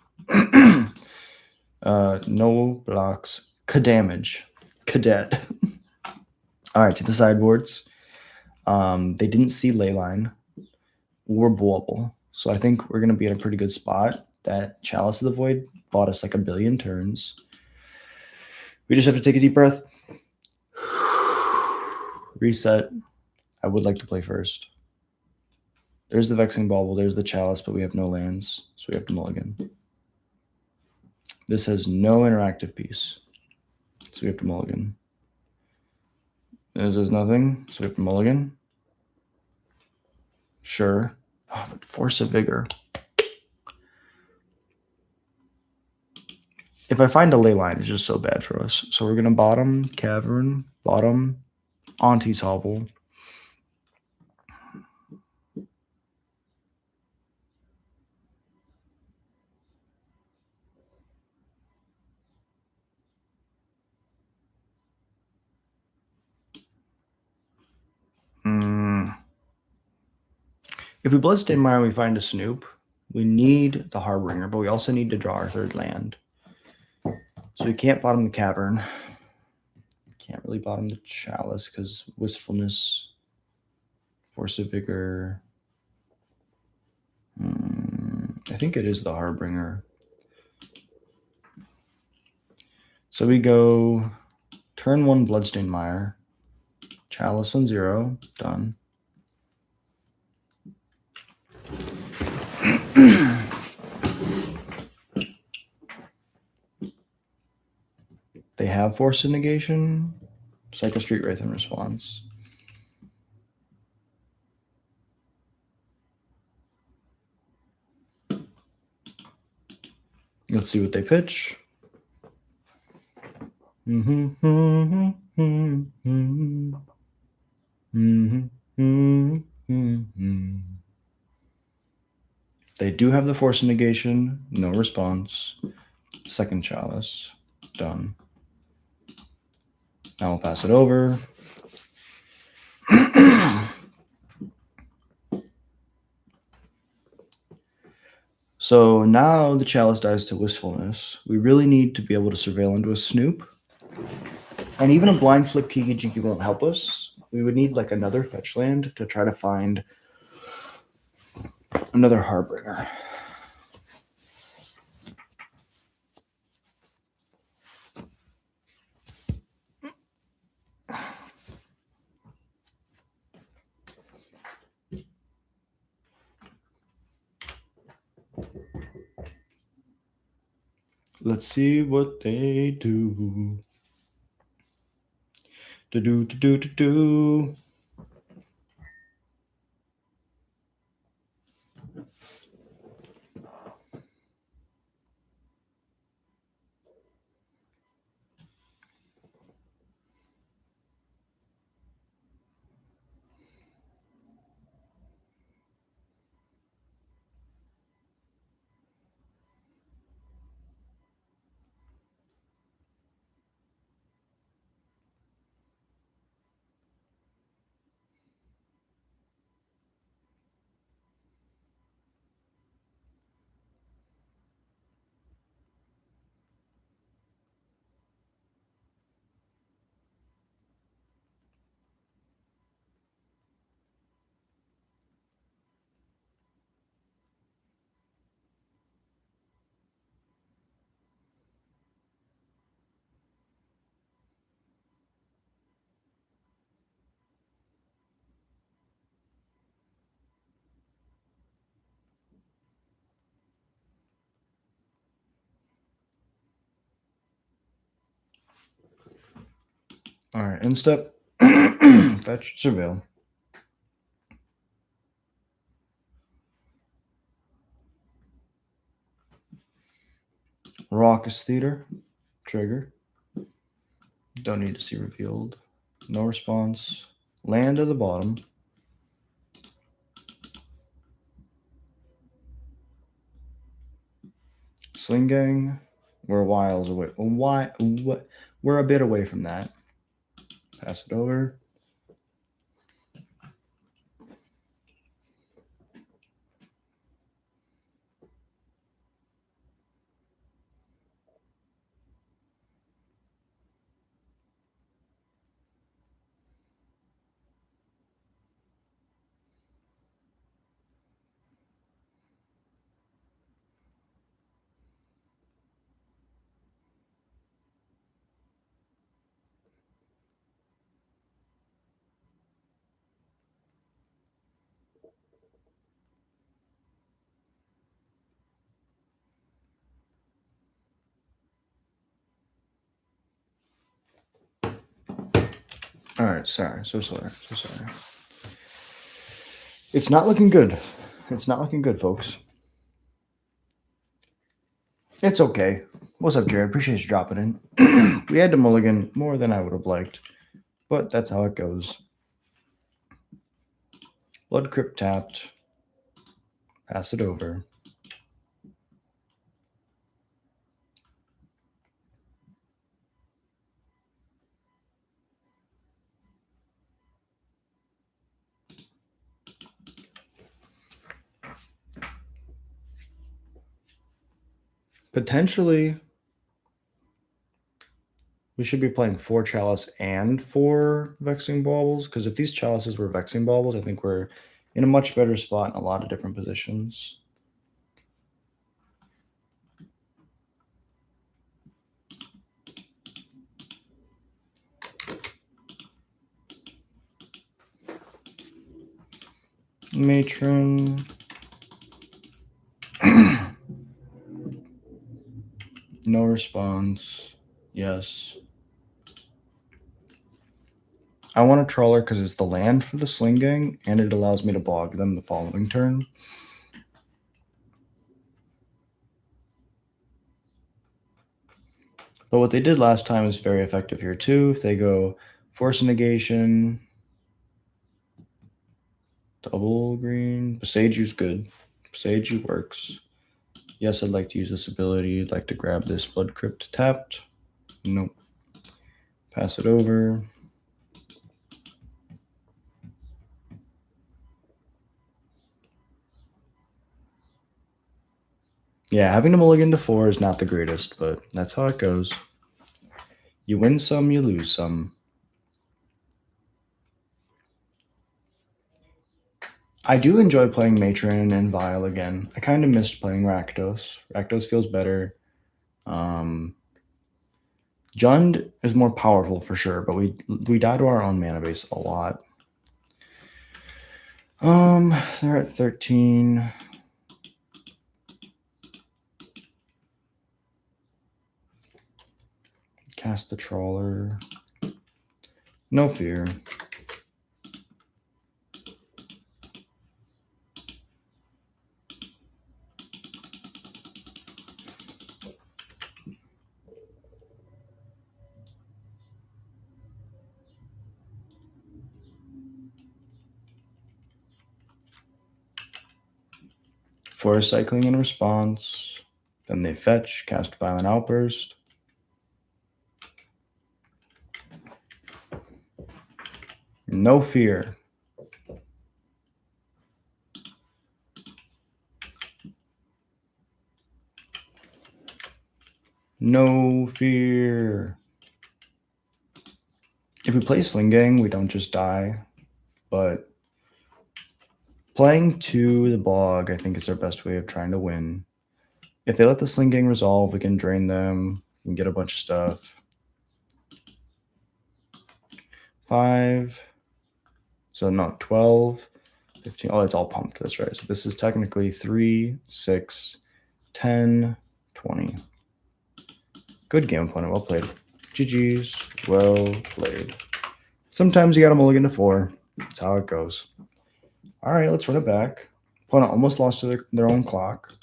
No blocks. Damage. Cadet. All right, to the sideboards. They didn't see Leyline or Bauble. So I think we're going to be in a pretty good spot. That Chalice of the Void bought us like a billion turns. We just have to take a deep breath. Reset. I would like to play first. There's the Vexing Bauble. There's the Chalice, but we have no lands. So we have to mulligan. This has no interactive piece. So we have to mulligan. This is nothing. So we have to mulligan. Sure. Oh, but Force of Vigor. If I find a Leyline, it's just so bad for us. So we're going to bottom Cavern, bottom Auntie's Hovel. If we Bloodstain Mine, we find a Snoop. We need the Harbinger, but we also need to draw our third land. So we can't bottom the Cavern. Can't really bottom the Chalice because Wistfulness, Force of Vigor. I think it is the Harbinger. So we go Turn 1 Bloodstained Mire. Chalice on 0. Done. They have Force of Negation. Cycle Street Wraith in response. Let's see what they pitch. They do have the Force of Negation. No response. Second Chalice. Done. Now we'll pass it over. So now the Chalice dies to Wistfulness. We really need to be able to surveil into a Snoop. And even a blind flip Kiki Jiki won't help us. We would need like another fetch land to try to find another Harbinger. Let's see what they do. Do. All right, end step. Fetch, surveil. Raucous Theater, trigger. Don't need to see revealed. No response. Land at the bottom. Sling Gang. We're wiles away. Why? What? We're a bit away from that. Pass it over. All right, sorry. So sorry. It's not looking good. It's not looking good, folks. It's okay. What's up, Jared? Appreciate you dropping in. We had to mulligan more than I would have liked, but that's how it goes. Blood Crypt tapped. Pass it over. Potentially, we should be playing 4 Chalice and 4 Vexing Baubles, because if these Chalices were Vexing Baubles, I think we're in a much better spot in a lot of different positions. Matron. No response. Yes. I want a trawler because it's the land for the Slingang, and it allows me to bog them the following turn. But what they did last time is very effective here too. If they go Force Negation, double green, Besage's good. Besage works. Yes, I'd like to use this ability. I'd like to grab this Blood Crypt tapped. Nope. Pass it over. Yeah, having to mulligan to 4 is not the greatest, but that's how it goes. You win some, you lose some. I do enjoy playing Matron and Vial again. I kind of missed playing Rakdos. Rakdos feels better. Jund is more powerful for sure, but we die to our own mana base a lot. They're at 13. Cast the Trawler. No fear. Forest Cycling in response. Then they fetch, cast Violent Outburst. No fear. No fear. If we play Slingang, we don't just die, but playing to the bog, I think, is our best way of trying to win. If they let the Slingang resolve, we can drain them, we can get a bunch of stuff. 5. So no, 12, 15. Oh, it's all pumped. That's right. So this is technically 3, 6, 10, 20. Good game, opponent. Well played. GG's. Well played. Sometimes you got to mulligan to 4. That's how it goes. All right, let's run it back. Opponent almost lost to their own clock.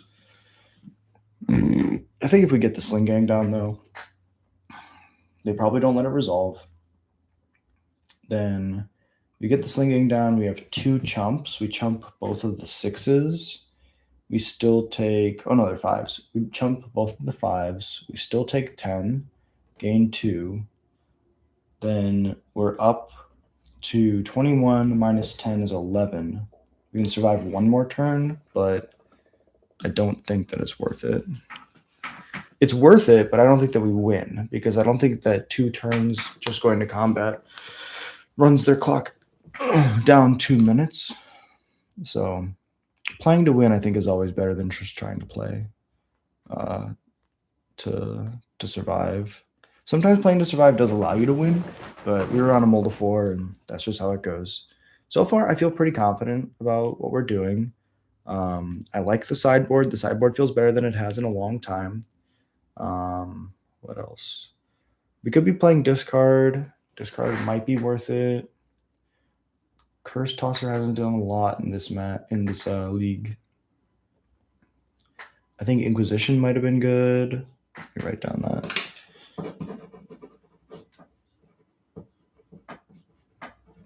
I think if we get the Slingang down, though, they probably don't let it resolve. Then we get the Slingang down. We have 2 chumps. We chump both of the 6s. We still take... Oh, no, they're 5s. We chump both of the 5s. We still take 10. Gain 2. Then we're up to 21 minus 10 is 11. We can survive one more turn, but I don't think that it's worth it. It's worth it, but I don't think that we win, because I don't think that 2 turns just going to combat runs their clock down 2 minutes. So playing to win, I think, is always better than just trying to play to survive. Sometimes playing to survive does allow you to win, but we were on a mull to 4, and that's just how it goes. So far, I feel pretty confident about what we're doing. I like the sideboard. The sideboard feels better than it has in a long time. What else? We could be playing discard. Discard might be worth it. Curse Tosser hasn't done a lot in this league. I think Inquisition might have been good. Let me write down that.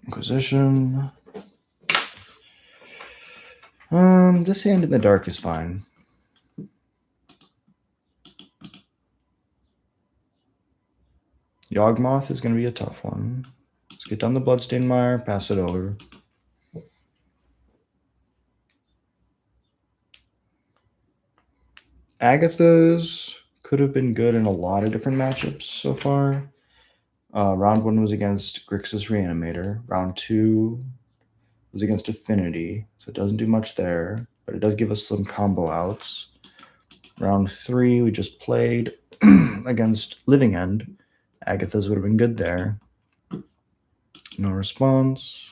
Inquisition. This Hand in the Dark is fine. Yawgmoth is going to be a tough one. Let's get down the Bloodstained Mire, pass it over. Agatha's could have been good in a lot of different matchups so far. Round 1 was against Grixis Reanimator. Round 2 was against Affinity, so it doesn't do much there, but it does give us some combo outs. Round 3, we just played against Living End. Agatha's would have been good there. No response.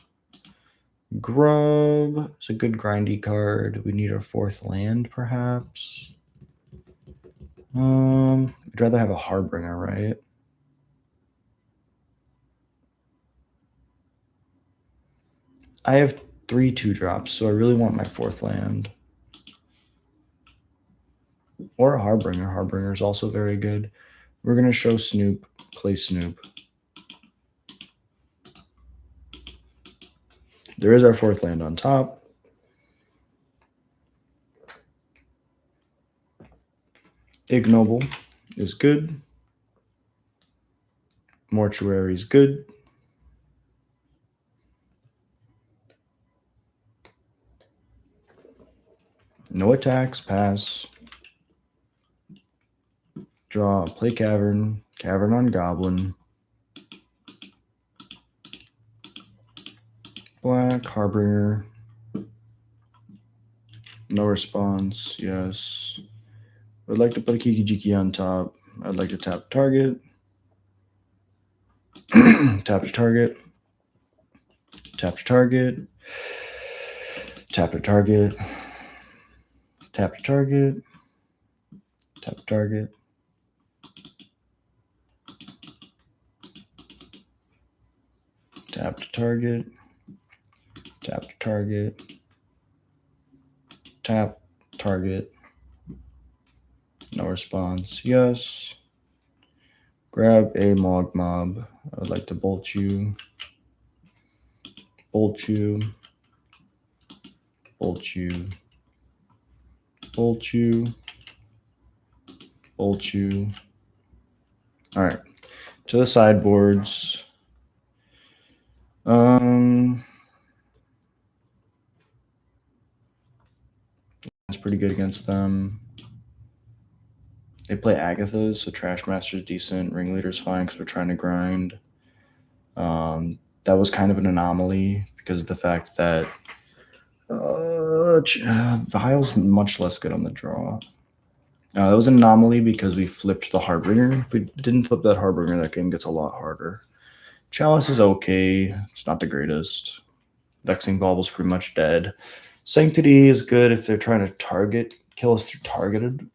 Grub is a good grindy card. We need our 4th land, perhaps. I'd rather have a Harbinger, right? I have 3 2-drops, so I really want my 4th land. Or a Harbinger. Harbinger is also very good. We're going to show Snoop, play Snoop. There is our 4th land on top. Ignoble is good. Mortuary is good. No attacks, pass. Draw, play Cavern. Cavern on Goblin. Black, Harbinger. No response, yes. I'd like to put a Kiki Jiki on top. I'd like to tap target. Tap to target. Tap to target. Tap to target. Tap to target. Tap to target. Tap to target. Tap to target. Tap target. No response. Yes. Grab a Mog Mob. I would like to bolt you. Bolt you. Bolt you. Bolt you. Bolt you. All right. To the sideboards. That's pretty good against them. They play Agathas, so Trashmaster's decent. Ringleader's fine because we're trying to grind. That was kind of an anomaly because of the fact that Vial's much less good on the draw. That was an anomaly because we flipped the Harbinger. If we didn't flip that Harbinger, that game gets a lot harder. Chalice is okay. It's not the greatest. Vexing Bauble's pretty much dead. Sanctity is good if they're trying to kill us through targeted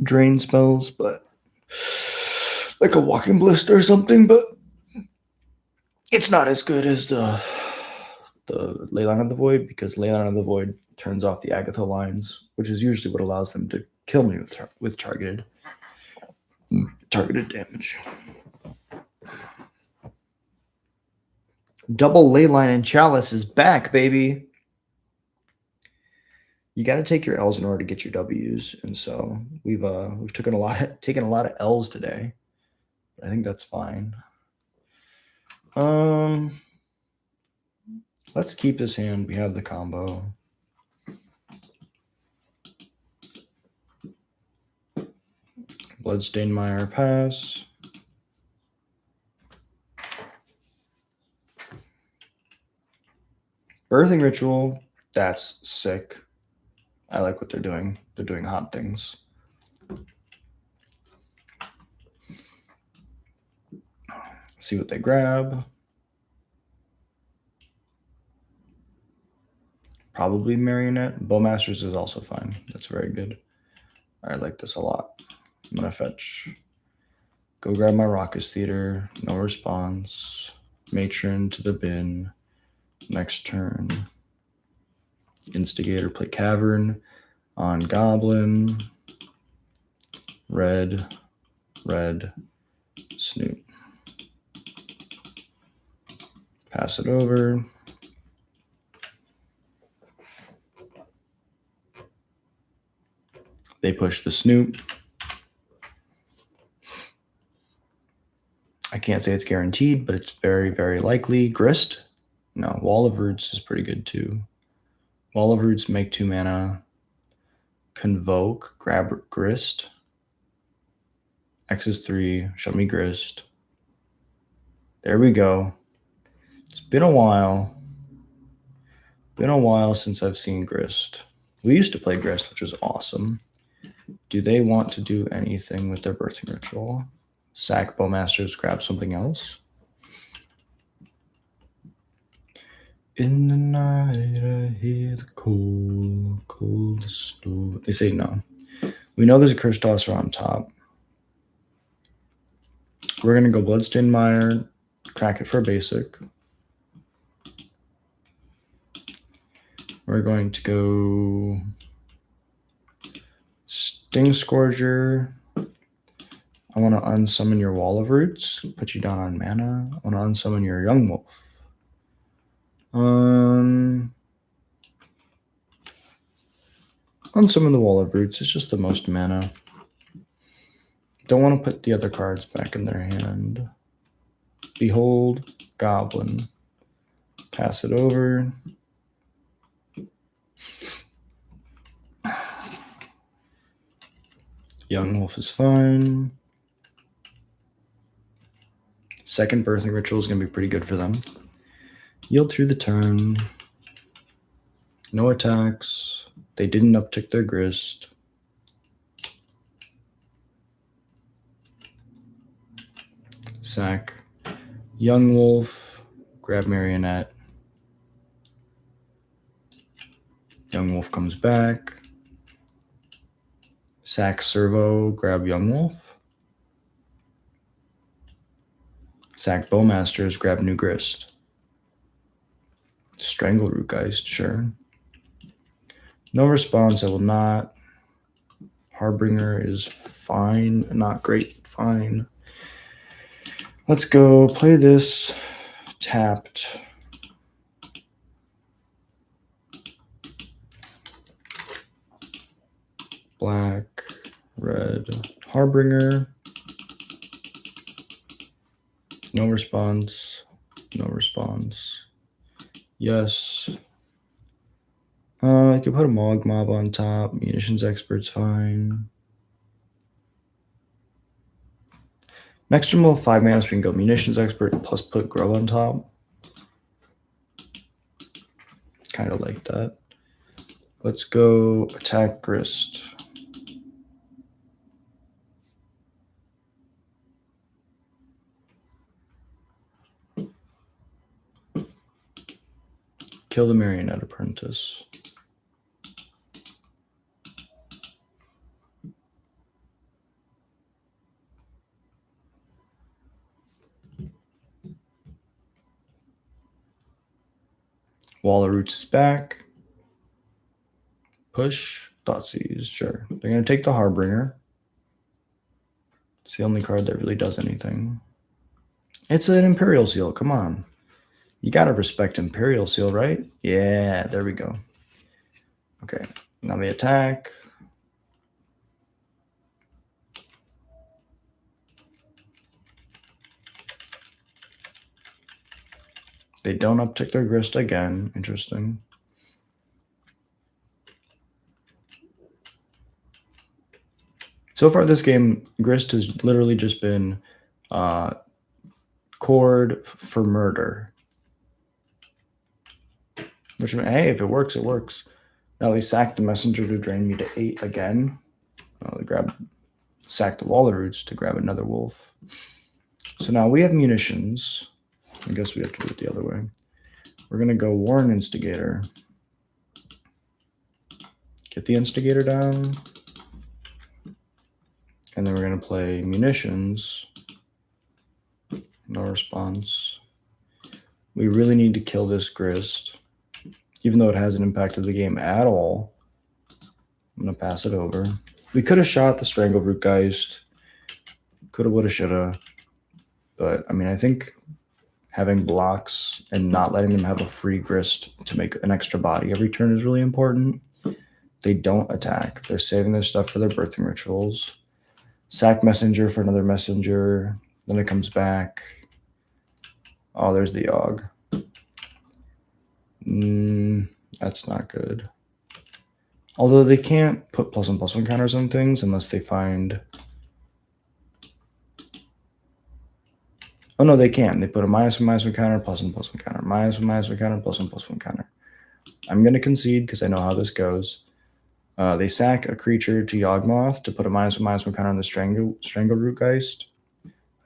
drain spells, but like a Walking Blister or something, but it's not as good as the Leyline of the Void, because Leyline of the Void turns off the Agatha lines, which is usually what allows them to kill me with targeted damage. Double Leyline and Chalice is back, baby. You got to take your L's in order to get your W's, and so we've taken a lot of L's today. I think that's fine. Let's keep this hand. We have the combo. Bloodstained Mire, pass. Birthing Ritual, that's sick. I like what they're doing. They're doing hot things. See what they grab. Probably Marionette. Bowmasters is also fine. That's very good. I like this a lot. I'm going to fetch. Go grab my Raucous Theater. No response. Matron to the bin. Next turn. Instigator, play Cavern on Goblin. Red. Snoop. Pass it over. They push the Snoop. I can't say it's guaranteed, but it's very, very likely. Grist? No, Wall of Roots is pretty good too. Wall of Roots, make 2 mana. Convoke, grab Grist. X is 3, show me Grist. There we go. It's been a while. Been a while since I've seen Grist. We used to play Grist, which was awesome. Do they want to do anything with their Birthing Ritual? Sack Bowmasters, grab something else? In the night, I hear the cold storm. They say no. We know there's a Curse Tosser on top. We're going to go Bloodstained Mire, crack it for a basic. We're going to go Sting Scourger. I want to unsummon your Wall of Roots, put you down on mana. I want to unsummon your Young Wolf. Unsummon the Wall of Roots. It's just the most mana. Don't want to put the other cards back in their hand. Behold, Goblin. Pass it over. Young Wolf is fine. Second Birthing Ritual is going to be pretty good for them. Yield through the turn. No attacks. They didn't uptick their grist. Sack. Young Wolf. Grab Marionette. Young Wolf comes back. Sack Servo. Grab Young Wolf. Sack Bowmasters. Grab New Grist. Strangle Rootgeist, sure. No response, I will not. Harbinger is fine, not great, fine. Let's go play this tapped. Black, red, Harbinger. No response, no response. Yes. I could put a Mog Mob on top. Munitions Expert's fine. Next turn we'll have 5 mana, so we can go Munitions Expert plus put Grow on top. Kind of like that. Let's go attack Grist. Kill the Marionette Apprentice. Wall of Roots is back. Push. Thoughtseize, sure. They're going to take the Harbinger. It's the only card that really does anything. It's an Imperial Seal, come on. You got to respect Imperial Seal, right? Yeah, there we go. Okay, now they attack. They don't uptick their grist again. Interesting. So far this game, grist has literally just been cord for murder. Which, hey, if it works, it works. Now they sack the messenger to drain me to 8 again. They sack the Wall of Roots to grab another wolf. So now we have munitions. I guess we have to do it the other way. We're going to go Warren Instigator. Get the Instigator down. And then we're going to play munitions. No response. We really need to kill this grist. Even though it hasn't impacted the game at all. I'm going to pass it over. We could have shot the Strangle Rootgeist. Coulda, woulda, shoulda. But, I mean, I think having blocks and not letting them have a free grist to make an extra body every turn is really important. They don't attack. They're saving their stuff for their birthing rituals. Sack messenger for another messenger. Then it comes back. Oh, there's the Yogg. That's not good. Although they can't put +1/+1 counters on things unless they find... Oh, no, they can. They put a -1/-1 counter, +1/+1 counter, -1/-1 counter, +1/+1 counter. I'm going to concede because I know how this goes. They sack a creature to Yawgmoth to put a -1/-1 counter on the Strangle Rootgeist.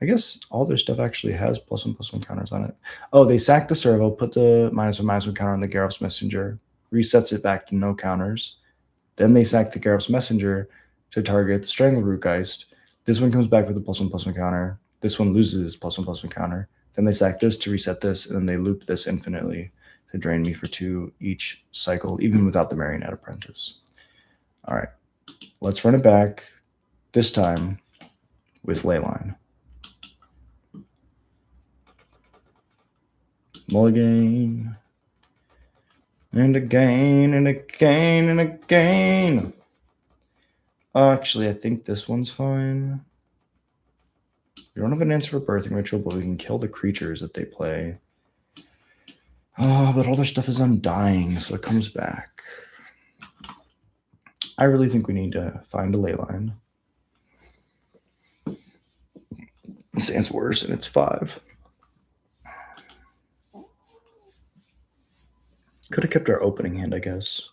I guess all their stuff actually has +1/+1 counters on it. Oh, they sack the servo, put the -1/-1 counter on the Garrus Messenger, resets it back to no counters. Then they sack the Garrus Messenger to target the Strangle Rootgeist. This one comes back with a +1/+1 counter. This one loses its +1/+1 counter. Then they sack this to reset this, and then they loop this infinitely to drain me for 2 each cycle, even without the Marionette Apprentice. All right, let's run it back, this time with Leyline. Mulligan. And again, and again, and again. Actually, I think this one's fine. We don't have an answer for Birthing Ritual, but we can kill the creatures that they play. Oh, but all their stuff is undying, so it comes back. I really think we need to find a Leyline. Sand's worse, and it's 5. Could have kept our opening hand, I guess.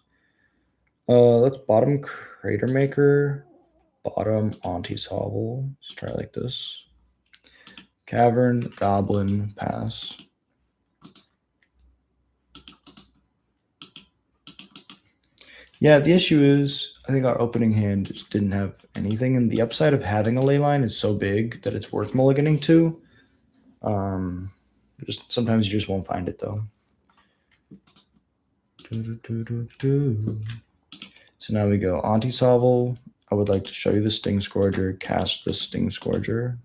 Let's bottom Crater Maker, bottom Auntie's Hovel. Let's try like this. Cavern, Goblin, pass. Yeah, the issue is I think our opening hand just didn't have anything, and the upside of having a Leyline is so big that it's worth mulliganing to. Just sometimes you just won't find it though. So now we go Auntie's Hovel. I would like to show you the Sting Scourger, cast the Sting Scourger.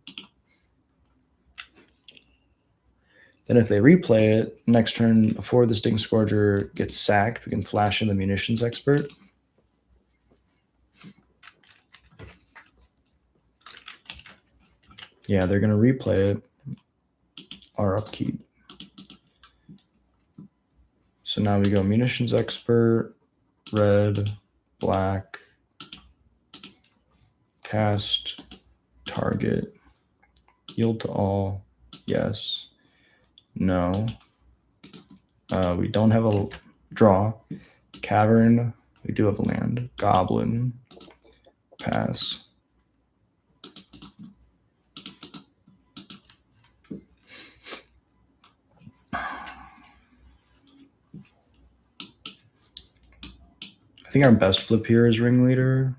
Then if they replay it, next turn before the Sting Scourger gets sacked, we can flash in the Munitions Expert. Yeah, they're going to replay it. Our upkeep. So now we go Munitions Expert, red, black, cast, target, yield to all, yes, no. We don't have a draw. Cavern, we do have a land. Goblin, pass. I think our best flip here is Ringleader.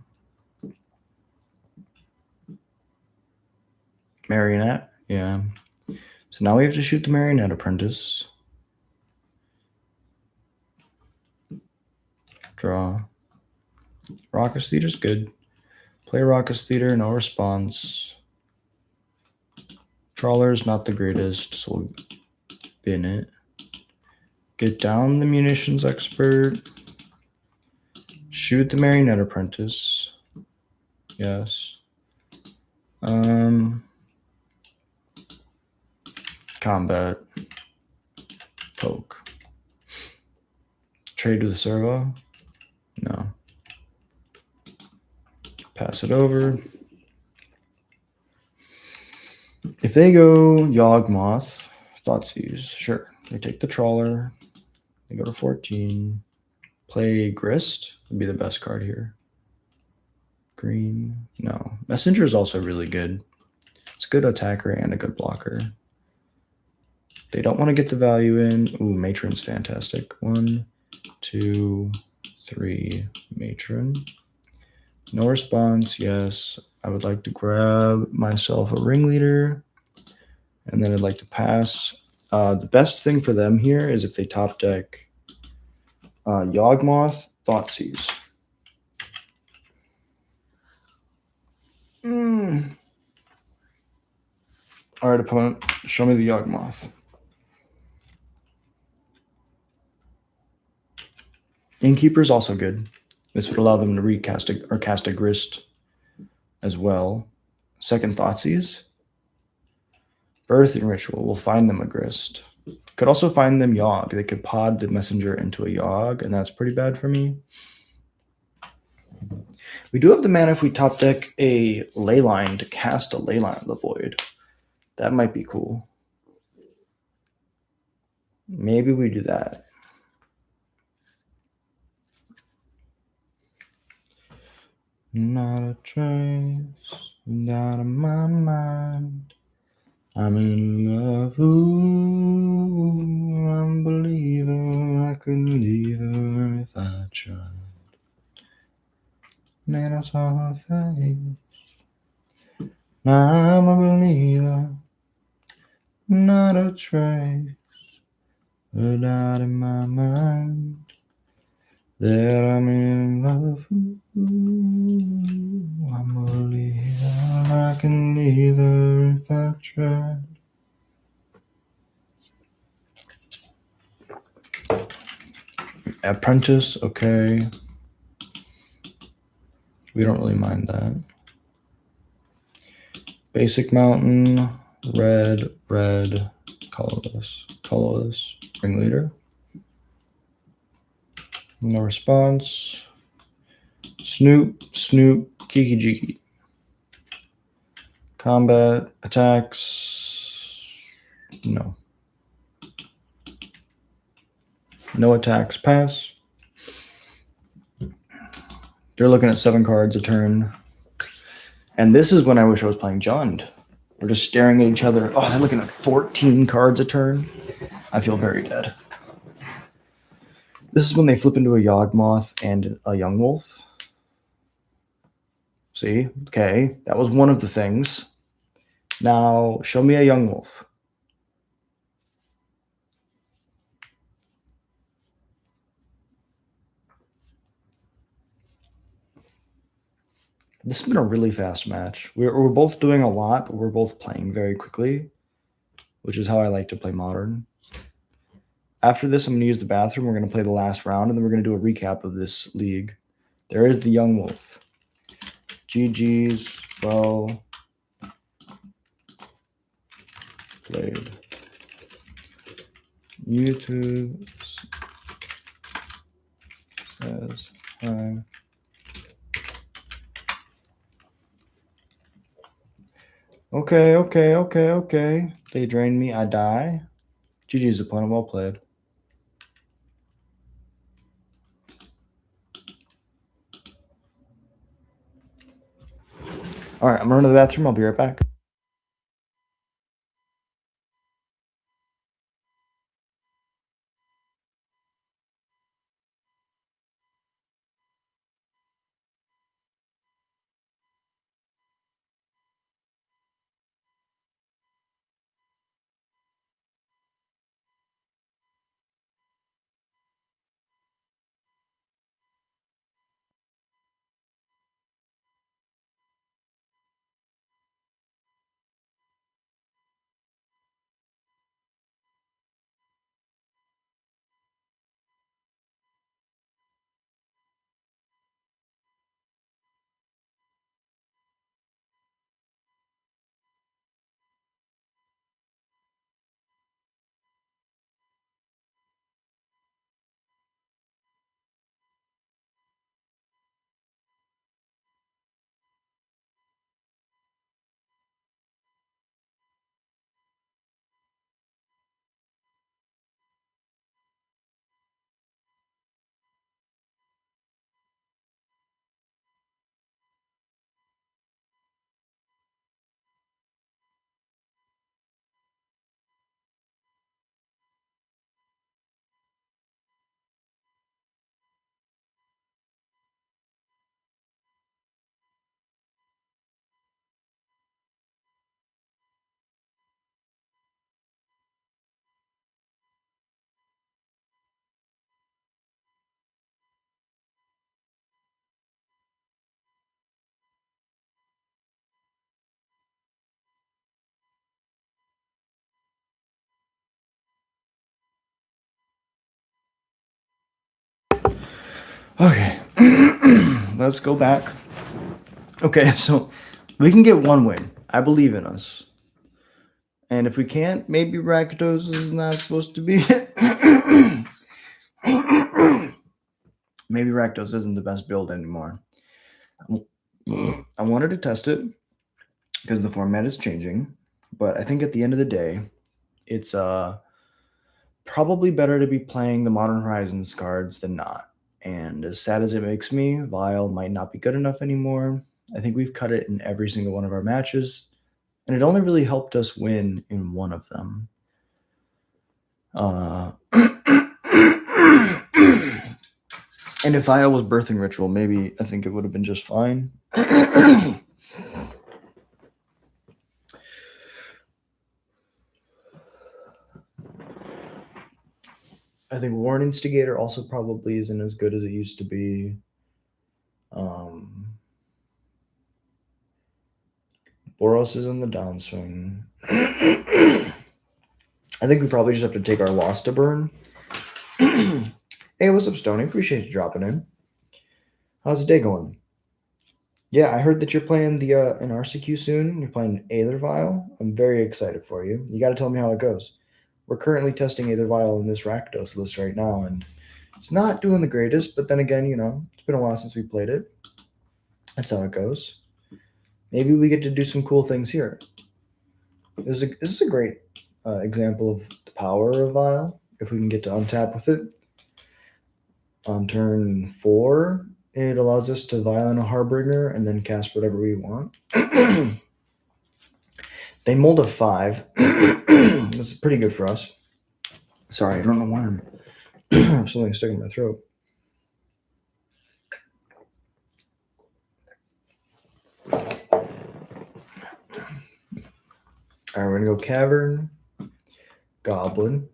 Marionette, yeah. So now we have to shoot the Marionette Apprentice. Draw. Raucous Theater's good. Play Raucous Theater, no response. Trawler's not the greatest, so we'll bin it. Get down the Munitions Expert. Shoot the Marionette Apprentice. Yes. Combat. Poke. Trade with the servo. No. Pass it over. If they go Yawgmoth, Thoughtseize, sure. They take the Trawler. They go to 14. Play Grist would be the best card here. Green, no. Messenger is also really good. It's a good attacker and a good blocker. They don't want to get the value in. Ooh, Matron's fantastic. 1, 2, 3, Matron. No response, yes. I would like to grab myself a Ringleader. And then I'd like to pass. The best thing for them here is if they top deck Yawgmoth, Thoughtseize. All right, opponent, show me the Yawgmoth. Innkeeper is also good. This would allow them to recast or cast a Grist as well. Second Thoughtseize. Birthing Ritual will find them a Grist. Could also find them Yawg. They could pod the Messenger into a Yawg, and that's pretty bad for me. We do have the mana if we top deck a Leyline to cast a Leyline of the Void. That might be cool. Maybe we do that. Not a trace, not in my mind. I'm in love, ooh, I'm a believer, I couldn't leave her if I tried. And then I saw her face, now I'm a believer, not a trace, a doubt in my mind, that I'm in love, ooh, I'm a believer, I can leave her if I tried. Apprentice, okay. We don't really mind that. Basic mountain, red, colorless, ringleader. No response. Snoop, Kiki Jiki. Combat, attacks, no. No attacks, pass. They're looking at 7 cards a turn. And this is when I wish I was playing Jund. We're just staring at each other. Oh, they're looking at 14 cards a turn. I feel very dead. This is when they flip into a Yawgmoth and a Young Wolf. See? Okay, that was one of the things. Now, show me a Young Wolf. This has been a really fast match. We're both doing a lot, but we're both playing very quickly, which is how I like to play Modern. After this, I'm going to use the bathroom. We're going to play the last round, and then we're going to do a recap of this league. There is the Young Wolf. GG's, well played. YouTube says hi. Okay. They drain me. I die. GG's, opponent. Well played. All right, I'm running to the bathroom. I'll be right back. Okay, let's go back. Okay, so we can get one win. I believe in us. And if we can't, maybe Rakdos is not supposed to be. Maybe Rakdos isn't the best build anymore. I wanted to test it because the format is changing. But I think at the end of the day, it's probably better to be playing the Modern Horizons cards than not. And as sad as it makes me, Vial might not be good enough anymore. I think we've cut it in every single one of our matches. And it only really helped us win in one of them. And if Vial was Birthing Ritual, maybe I think it would have been just fine. I think Warren Instigator also probably isn't as good as it used to be. Boros is in the downswing. I think we probably just have to take our loss to burn. Hey, what's up, Stoney? Appreciate you dropping in. How's the day going? Yeah, I heard that you're playing the an RCQ soon. You're playing Aether Vial. I'm very excited for you. You got to tell me how it goes. We're currently testing Aether Vial in this Rakdos list right now, and it's not doing the greatest. But then again, you know, it's been a while since we played it. That's how it goes. Maybe we get to do some cool things here. This is a great example of the power of Vial. If we can get to untap with it on turn 4. It allows us to Vial a Harbinger and then cast whatever we want. They mulled a 5. That's pretty good for us. Sorry, I don't know why I'm something stuck in my throat. All right, we're going to go Cavern, Goblin,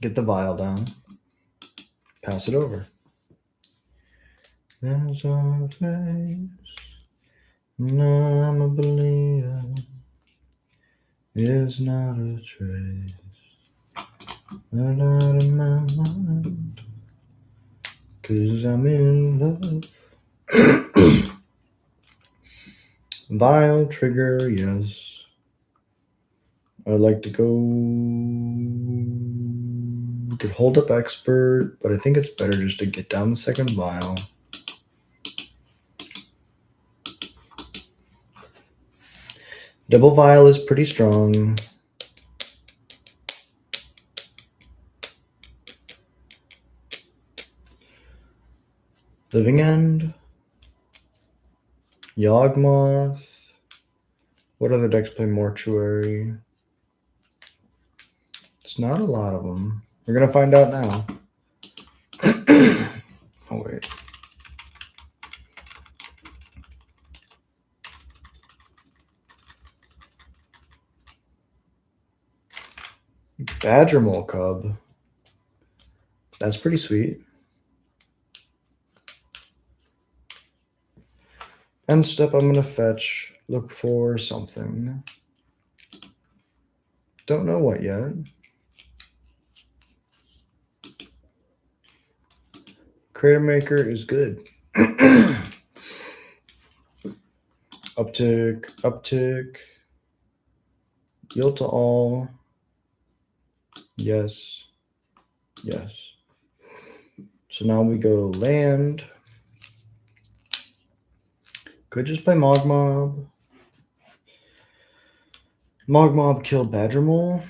get the Vial down, pass it over. There's a face, and I'm a believer, is not a trace, but out of my mind, 'cause I'm in love. Vial trigger, yes. I'd like to go. We could hold up Expert, but I think it's better just to get down the second Vial. Double Vial is pretty strong. Living End. Yawgmoth. What other decks play Mortuary? It's not a lot of them. We're going to find out now. Oh, wait. Badgermole Cub. That's pretty sweet. End step, I'm going to fetch. Look for something. Don't know what yet. Crater Maker is good. Uptick. Yield to all. Yes. So now we go land. Could just play Mogmob. Mogmob killed Badgermole.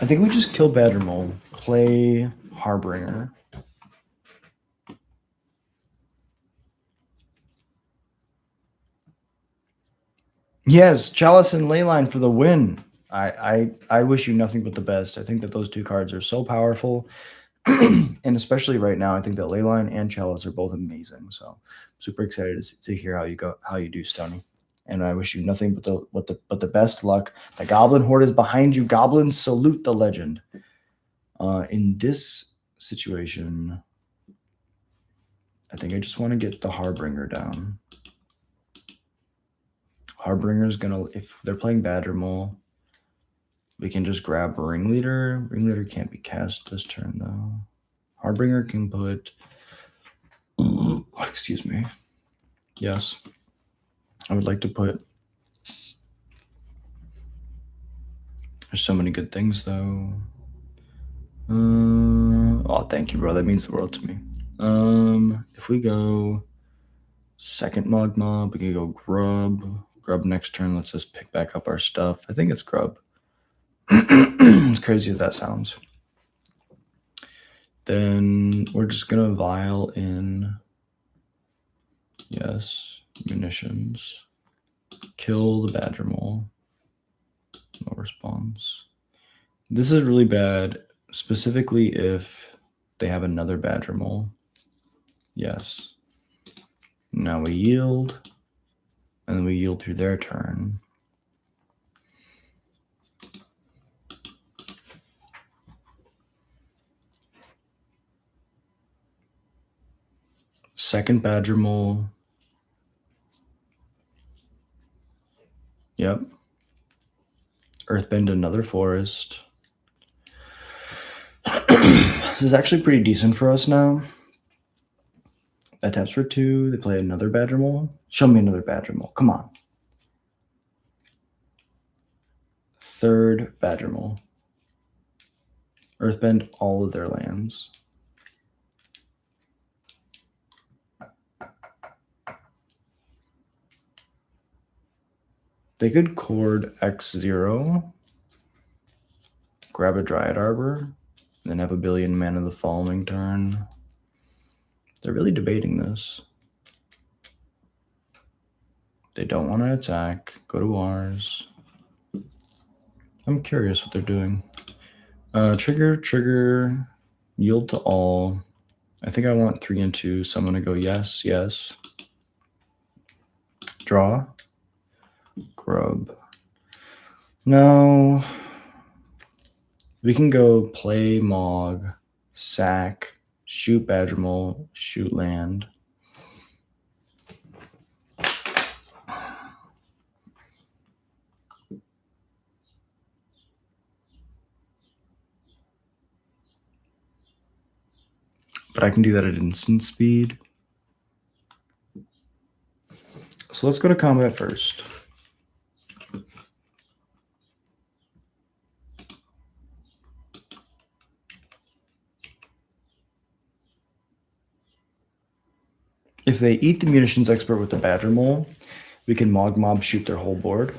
I think we just kill Badgermole. Play Harbinger. Yes, Chalice and Leyline for the win. I wish you nothing but the best. I think that those two cards are so powerful. And especially right now, I think that Leyline and Chalice are both amazing. So I'm super excited to hear how you do, Stoney. And I wish you nothing but the best luck. The Goblin Horde is behind you. Goblins, salute the legend. In this situation, I think I just want to get the Harbinger down. Harbinger's gonna, if they're playing Badgermole, we can just grab Ringleader. Ringleader can't be cast this turn though. Harbinger can put, excuse me. Yes. I would like to put, there's so many good things though. Oh, thank you, bro. That means the world to me. If we go second Mogmob, we can go Grub. Grub next turn lets us pick back up our stuff. I think it's Grub. As crazy as that sounds. Then we're just going to vial in, yes, munitions. Kill the badger mole. No response. This is really bad, specifically if they have another badger mole. Yes. Now we yield, and then we yield through their turn. Second badger mole. Yep. Earthbend another forest. This is actually pretty decent for us now. That taps for 2. They play another badger mole. Show me another badger mole. Come on. Third badger mole. Earthbend all of their lands. They could chord X0, grab a Dryad Arbor, and then have a billion mana the following turn. They're really debating this. They don't want to attack. Go to ours. I'm curious what they're doing. Trigger, yield to all. I think I want 3 and 2, so I'm going to go yes, yes. Draw. Grub. No. We can go play Mog, sack, shoot badger mole, shoot land. But I can do that at instant speed. So let's go to combat first. If they eat the munitions expert with the badger mole, we can Mog Mob shoot their whole board.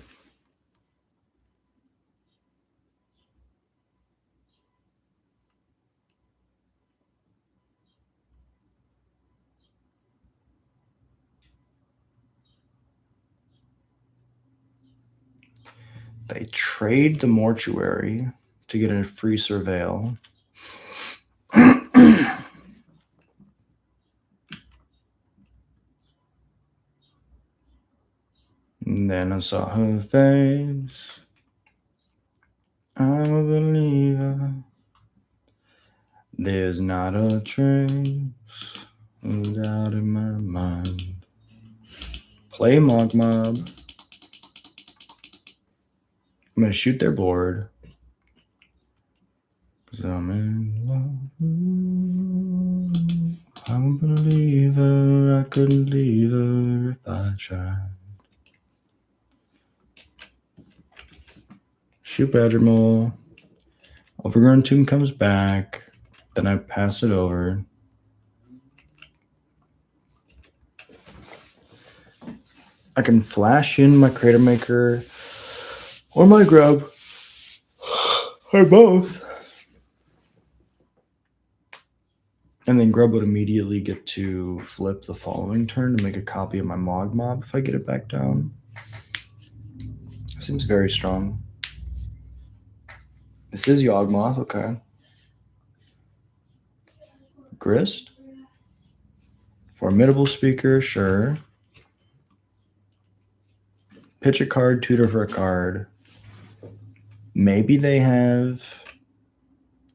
They trade the mortuary to get a free surveil. And then I saw her face. I'm a believer. There's not a trace of doubt in my mind. Play Mog Mob. I'm going to shoot their board. Because I'm in love. I'm a believer. I couldn't leave her if I tried. Shoot badger mole. Overgrown Tomb comes back. Then I pass it over. I can flash in my Crater Maker or my Grub. Or both. And then Grub would immediately get to flip the following turn to make a copy of my Mog Mob if I get it back down. Seems very strong. This is Yawgmoth, okay. Grist. Formidable Speaker, sure. Pitch a card, tutor for a card. Maybe they have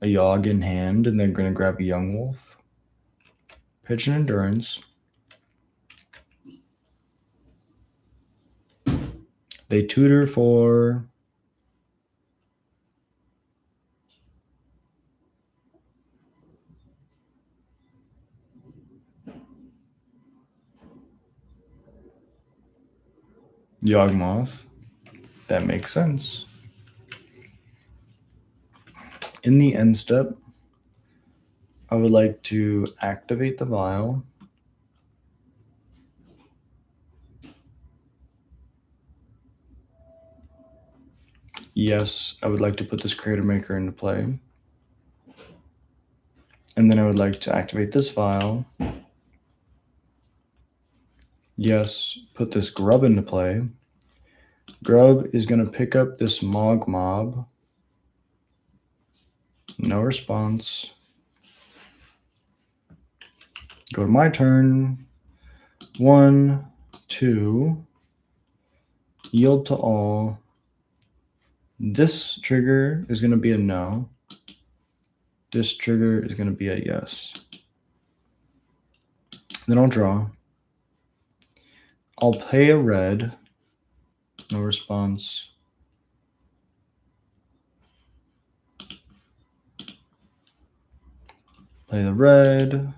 a Yawg in hand and they're going to grab a Young Wolf. Pitch an Endurance. They tutor for Yawgmoth. That makes sense. In the end step, I would like to activate the Vial. Yes, I would like to put this creator maker into play. And then I would like to activate this vial. Yes, put this grub into play. Grub is going to pick up this Mog Mob. No response. Go to my turn. 1, 2. Yield to all. This trigger is going to be a no. This trigger is going to be a yes. Then I'll draw. I'll pay a red. No response. Play the red.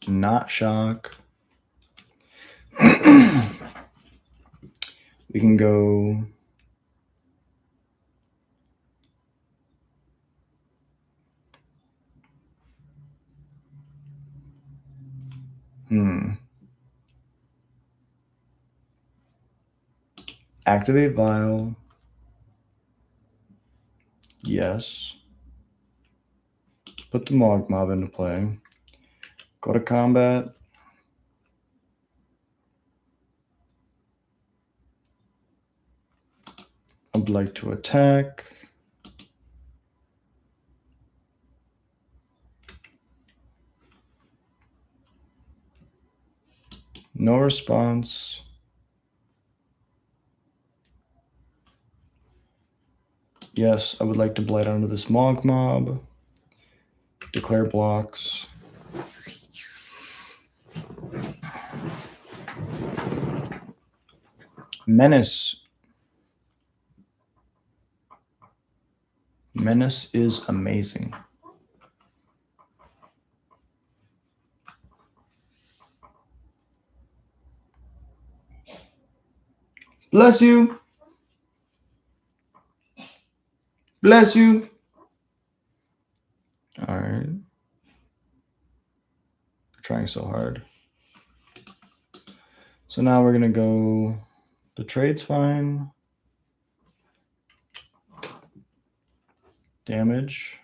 Not shock. We can go activate Vial. Yes. Put the Mog Mob into play. Go to combat. I'd like to attack. No response. Yes, I would like to blight onto this Mog Mob. Declare blocks. Menace. Menace is amazing. Bless you. Bless you. All right. Trying so hard. So now we're going to go, the trade's fine. Damage,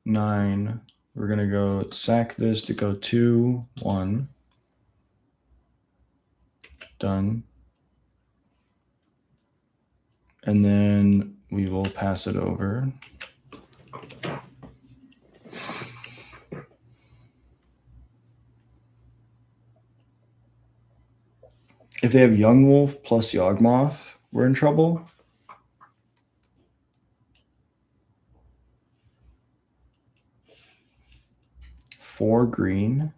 9. We're going to go sack this to go 2, 1. Done. And then we will pass it over. If they have Young Wolf plus Yawgmoth, we're in trouble. Four green.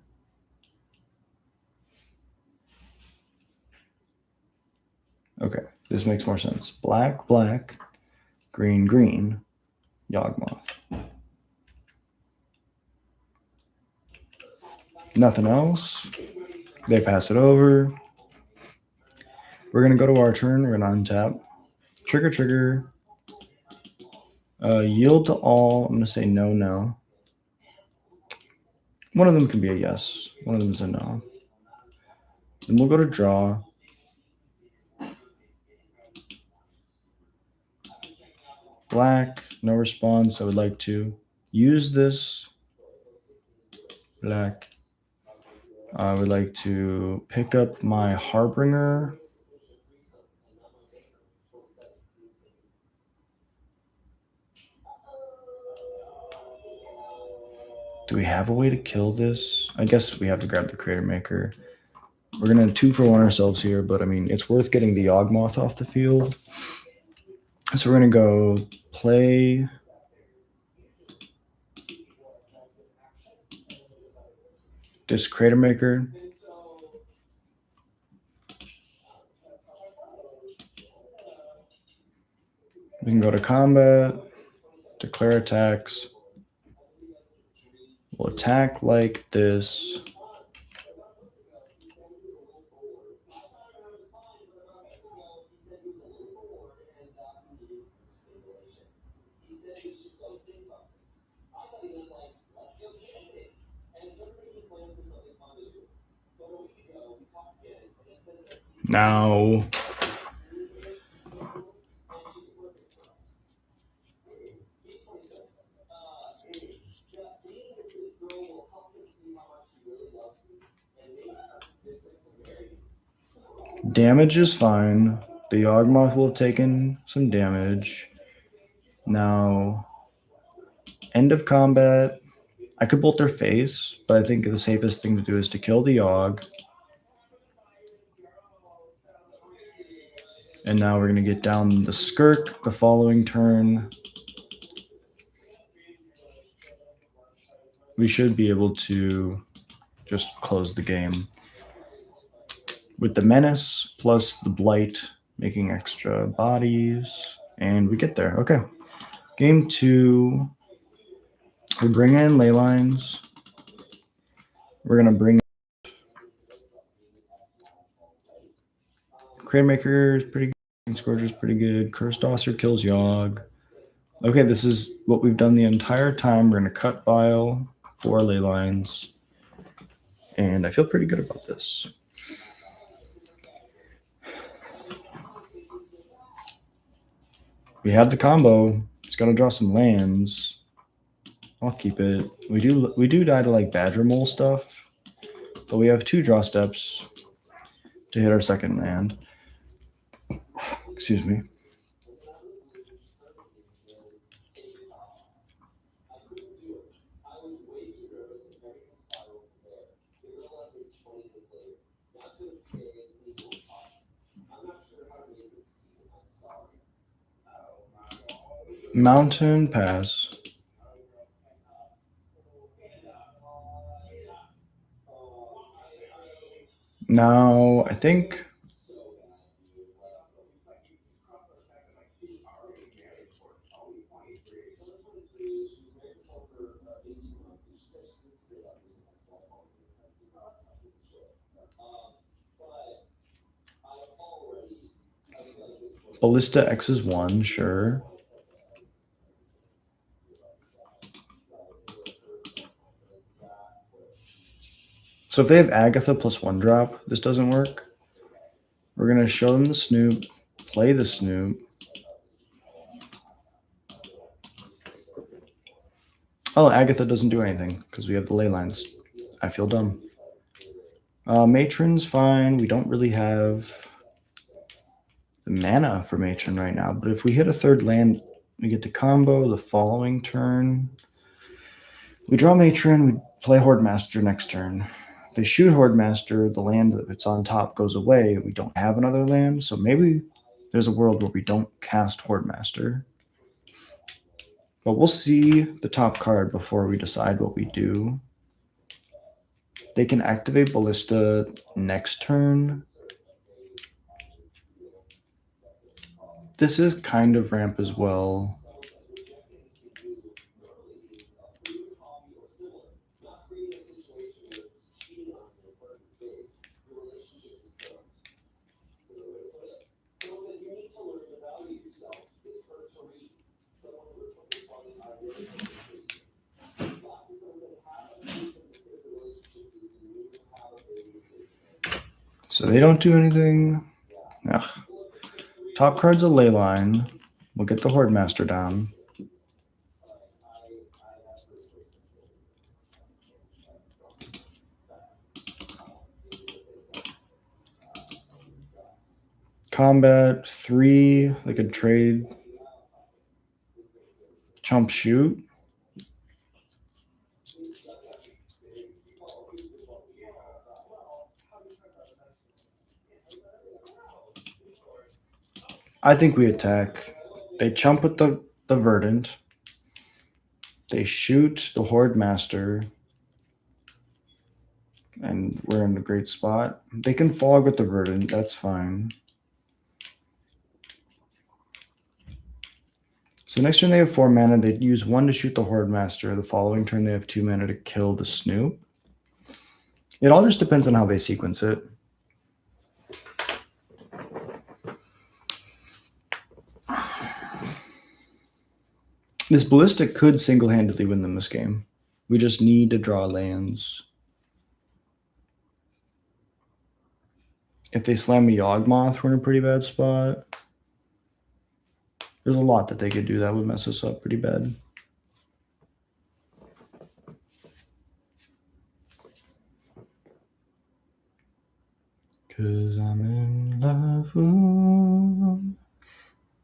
Okay, this makes more sense. Black, black, green, green, Yawgmoth. Nothing else. They pass it over. We're going to go to our turn. We're going to untap. Trigger, trigger. Yield to all. I'm going to say no, no. One of them can be a yes. One of them is a no. Then we'll go to draw. Black, no response. I would like to use this. Black. I would like to pick up my Harbinger. Do we have a way to kill this? I guess we have to grab the Creator Maker. We're going to 2-for-1 ourselves here, but I mean, it's worth getting the Yawgmoth off the field. So we're going to go play. This Creator Maker. We can go to combat, declare attacks. We'll attack like this. Now, damage is fine. The Yawgmoth will have taken some damage. Now, end of combat. I could bolt their face, but I think the safest thing to do is to kill the Yawg. And now we're going to get down the Skirk the following turn. We should be able to just close the game. With the Menace plus the Blight making extra bodies. And we get there. Okay. Game 2. We bring in ley lines. We're going to bring Cranemaker is pretty good. Scourger is pretty good. Curse Dosser kills Yawg. Okay, this is what we've done the entire time. We're going to cut Vial for ley lines. And I feel pretty good about this. We have the combo. It's going to draw some lands. I'll keep it. We do die to like Badger Mole stuff. But we have 2 draw steps to hit our second land. Excuse me. Mountain Pass. Now, I think Ballista X is 1, sure. So if they have Agatha plus 1 drop, this doesn't work. We're going to show them the Snoop, play the Snoop. Oh, Agatha doesn't do anything because we have the ley lines. I feel dumb. Matron's fine. We don't really have the mana for Matron right now. But if we hit a 3rd land, we get to combo the following turn. We draw Matron. We play Horde Master next turn. They shoot Horde Master. The land that's on top goes away. We don't have another land. So maybe there's a world where we don't cast Horde Master. But we'll see the top card before we decide what we do. They can activate Ballista next turn. This is kind of ramp as well. So they don't do anything. Ugh. Top card's a ley line. We'll get the Horde Master down. Combat 3, they could trade. Chump shoot. I think we attack. They chump with the Verdant. They shoot the Horde Master. And we're in a great spot. They can fog with the Verdant. That's fine. So next turn they have 4 mana. They use 1 to shoot the Horde Master. The following turn they have 2 mana to kill the Snoop. It all just depends on how they sequence it. This Ballistic could single-handedly win them this game. We just need to draw lands. If they slam a Yawgmoth, we're in a pretty bad spot. There's a lot that they could do that would mess us up pretty bad. Cause I'm in love, ooh.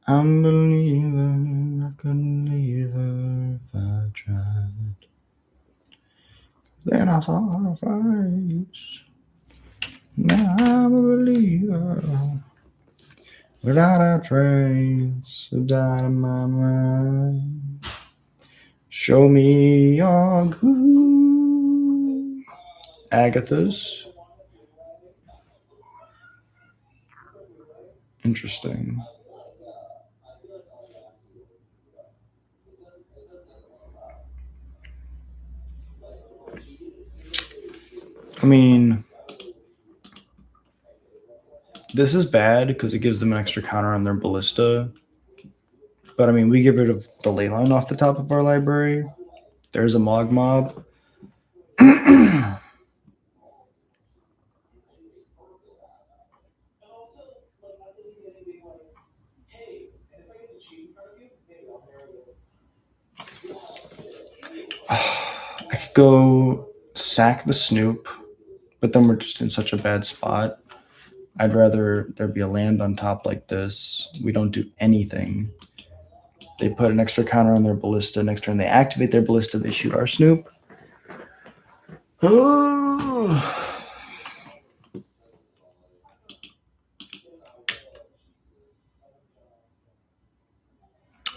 I'm a believer, I couldn't leave her if I tried. Then I saw her face. Now I'm a believer. Without a trace of doubt in my mind. Show me your good. Agatha's. Interesting. I mean, this is bad because it gives them an extra counter on their ballista. But I mean, we get rid of the leyline off the top of our library. There's a Mog Mob. I could go sack the Snoop, but then we're just in such a bad spot. I'd rather there be a land on top like this. We don't do anything. They put an extra counter on their ballista. Next turn, they activate their ballista. They shoot our Snoop.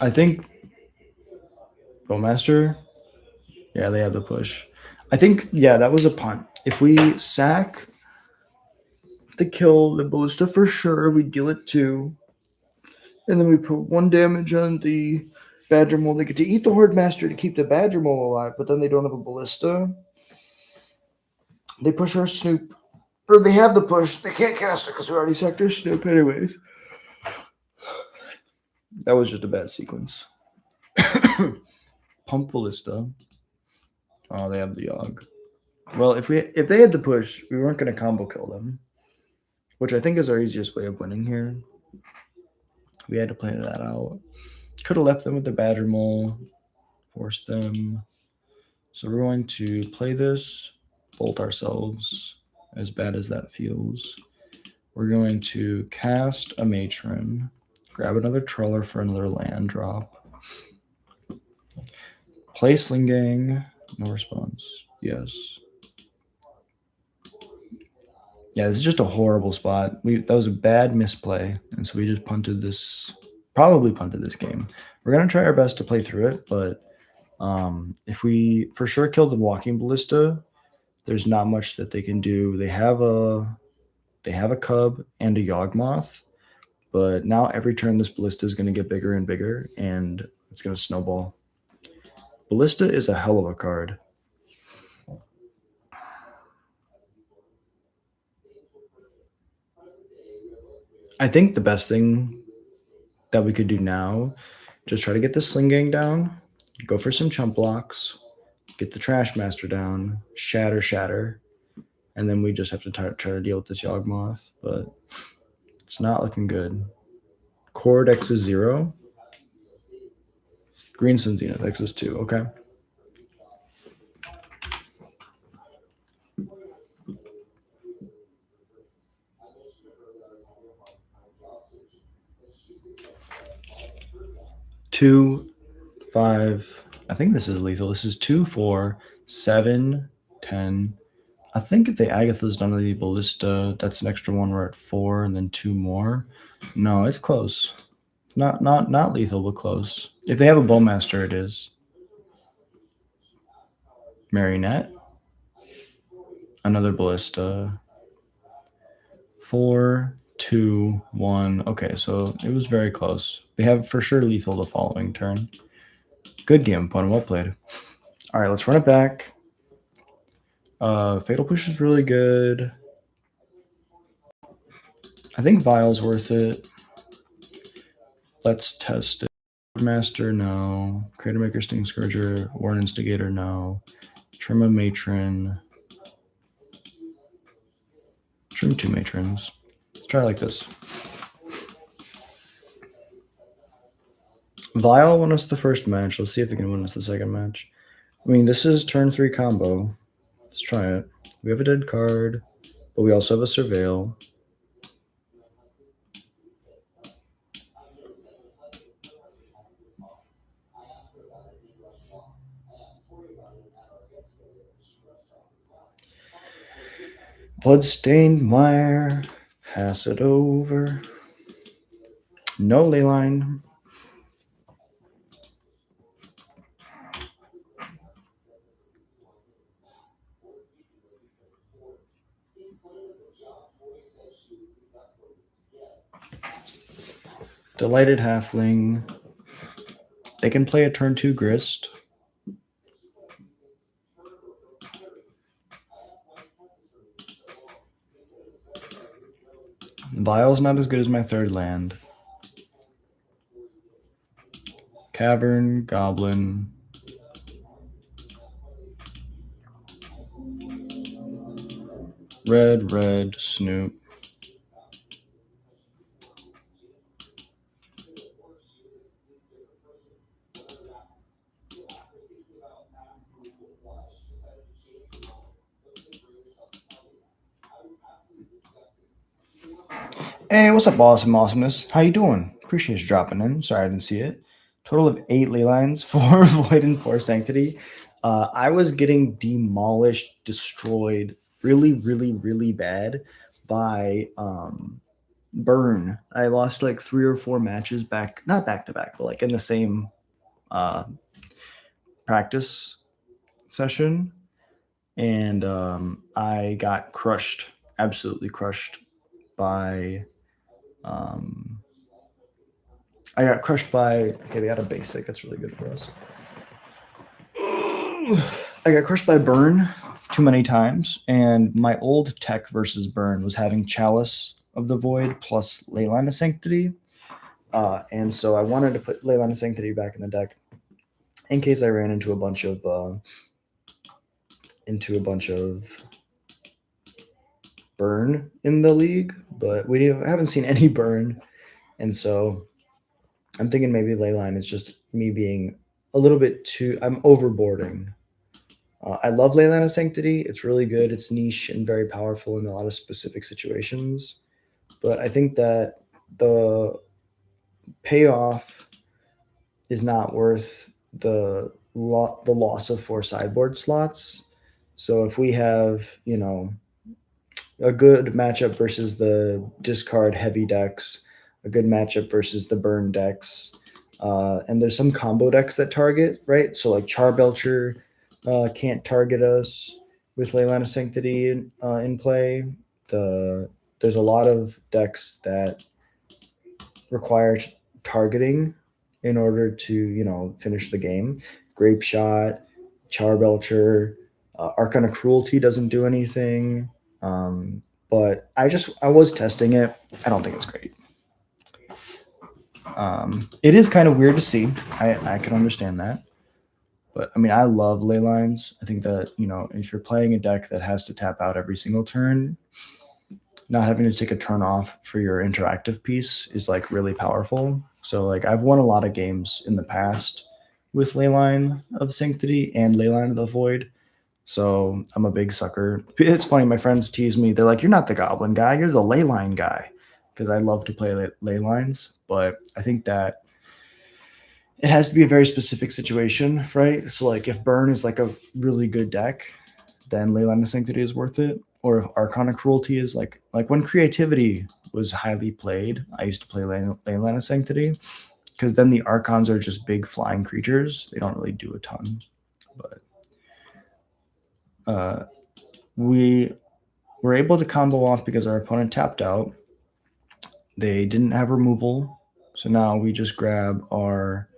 I think Bowmaster. Yeah, they have the push. I think, yeah, that was a punt. If we sack the kill the ballista for sure, we deal it 2. And then we put 1 damage on the Badger Mole. They get to eat the Horde Master to keep the Badger Mole alive, but then they don't have a ballista. They push our Snoop. Or they have the push. They can't cast it because we already sacked their Snoop anyways. That was just a bad sequence. Pump ballista. Oh, they have the Yogg. Well, if they had the push, we weren't going to combo kill them, which I think is our easiest way of winning here. We had to play that out. Could have left them with the Badger Mole, forced them. So we're going to play this, bolt ourselves, as bad as that feels. We're going to cast a Matron, grab another Troller for another land drop. Play Sling Gang, no response. Yes. Yeah, this is just a horrible spot. That was a bad misplay, and so we just probably punted this game. We're going to try our best to play through it, but if we for sure kill the Walking Ballista, there's not much that they can do. They have a Cub and a Yawgmoth, but now every turn this Ballista is going to get bigger and bigger, and it's going to snowball. Ballista is a hell of a card. I think the best thing that we could do now, just try to get the Sling Gang down, go for some chump blocks, get the Trash Master down, shatter, and then we just have to try to deal with this Yawgmoth, but it's not looking good. Cord X is 0. Green Sun Zenith X is 2. Okay. Two, 5. I think this is lethal. This is 2, 4, 7, 10. I think if the Agatha's done the Ballista, that's an extra 1. We're at 4, and then 2 more. No, it's close. Not lethal, but close. If they have a Bowmaster, it is. Marionette. Another Ballista. 4, 2, 1. Okay, so it was very close. They have for sure lethal the following turn. Good game, opponent. Well played. All right, let's run it back. Fatal Push is really good. I think Vial's worth it. Let's test it. Master, no. Creator Maker, Sting Scourger, Warren Instigator, no. Trim a Matron. Trim 2 Matrons. try like this. Vial won us the first match. Let's see if he can win us the second match. I mean, this is turn 3 combo. Let's try it. We have a dead card, but we also have a Surveil. Bloodstained Mire. Pass it over. No leyline. Delighted Halfling. They can play a turn 2 Grist. Vial's not as good as my third land. Cavern, Goblin. Red, Snoop. Hey, what's up, awesomeness? How you doing? Appreciate you dropping in. Sorry I didn't see it. Total of 8 leylines, 4 Void and 4 Sanctity. I was getting demolished, destroyed really bad by Burn. I lost like 3 or 4 matches back, not back to back, but like in the same practice session. And I got crushed, absolutely crushed by I got crushed by, okay, they got a basic. That's really good for us. I got crushed by Burn too many times, and my old tech versus Burn was having Chalice of the Void plus Leyline of Sanctity. And so I wanted to put Leyline of Sanctity back in the deck in case I ran into a bunch of Burn in the league, but we haven't seen any Burn. And so I'm thinking maybe Leyline is just me being a little bit too, I'm overboarding. I love Leyline of Sanctity. It's really good. It's niche and very powerful in a lot of specific situations. But I think that the payoff is not worth the loss of 4 sideboard slots. So if we have, a good matchup versus the discard heavy decks, a good matchup versus the burn decks, and there's some combo decks that target, right? So like Charbelcher can't target us with Leyline of Sanctity in play. There's a lot of decks that require targeting in order to finish the game. Grape Shot, Charbelcher, Arcana Cruelty doesn't do anything. But I was testing it. I don't think it's great. It is kind of weird to see. I can understand that. But I mean, I love ley lines. I think that, if you're playing a deck that has to tap out every single turn, not having to take a turn off for your interactive piece is like really powerful. So like I've won a lot of games in the past with Leyline of Sanctity and Leyline of the Void. So I'm a big sucker. It's funny, my friends tease me. They're like, "You're not the Goblin guy. You're the Leyline guy," because I love to play ley lines. But I think that it has to be a very specific situation, right? So like if Burn is like a really good deck, then Leyline of Sanctity is worth it. Or if Arcana Cruelty is like when Creativity was highly played, I used to play Leyline of Sanctity because then the Archons are just big flying creatures. They don't really do a ton. But we were able to combo off because our opponent tapped out. They didn't have removal. So now we just grab our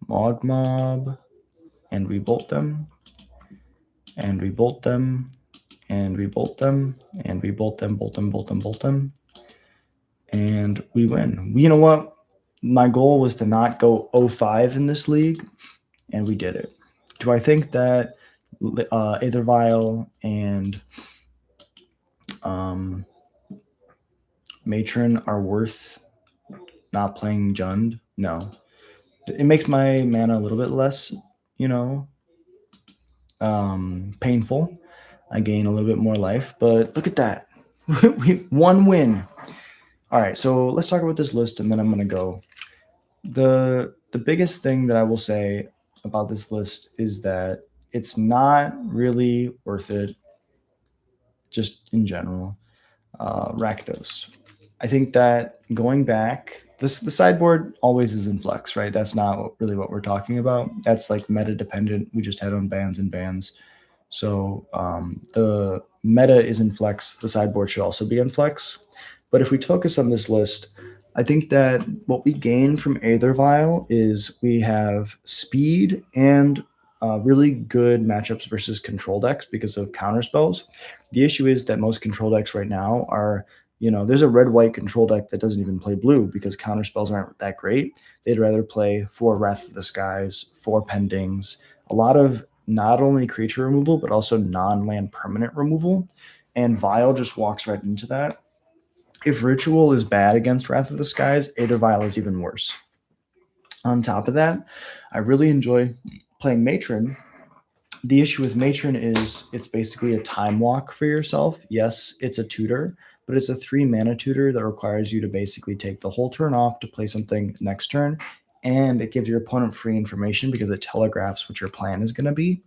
Mog Mob and we bolt them. And we bolt them. And we bolt them. And we bolt them, bolt them, bolt them, bolt them. And we win. You know what? My goal was to not go 0-5 in this league. And we did it. Do I think that either Vial and Matron are worth not playing Jund? No. It makes my mana a little bit less, you know, painful. I gain a little bit more life, but look at that. One win. All right, so let's talk about this list, and then I'm gonna go. The biggest thing that I will say about this list is that it's not really worth it, just in general. Rakdos. I think that going back, the sideboard always is in flex, right? That's not really what we're talking about. That's like meta dependent. We just had on bans and bans. So the meta is in flex. The sideboard should also be in flex. But if we focus on this list, I think that what we gain from Aether Vial is we have speed and really good matchups versus control decks because of counter spells. The issue is that most control decks right now are, there's a red-white control deck that doesn't even play blue because counter spells aren't that great. They'd rather play 4 Wrath of the Skies, 4 Pendings, a lot of not only creature removal, but also non-land permanent removal. And Vial just walks right into that. If Ritual is bad against Wrath of the Skies, Aether Vial is even worse. On top of that, I really enjoy playing Matron. The issue with Matron is it's basically a time walk for yourself. Yes, it's a tutor, but it's a 3 mana tutor that requires you to basically take the whole turn off to play something next turn. And it gives your opponent free information because it telegraphs what your plan is going to be.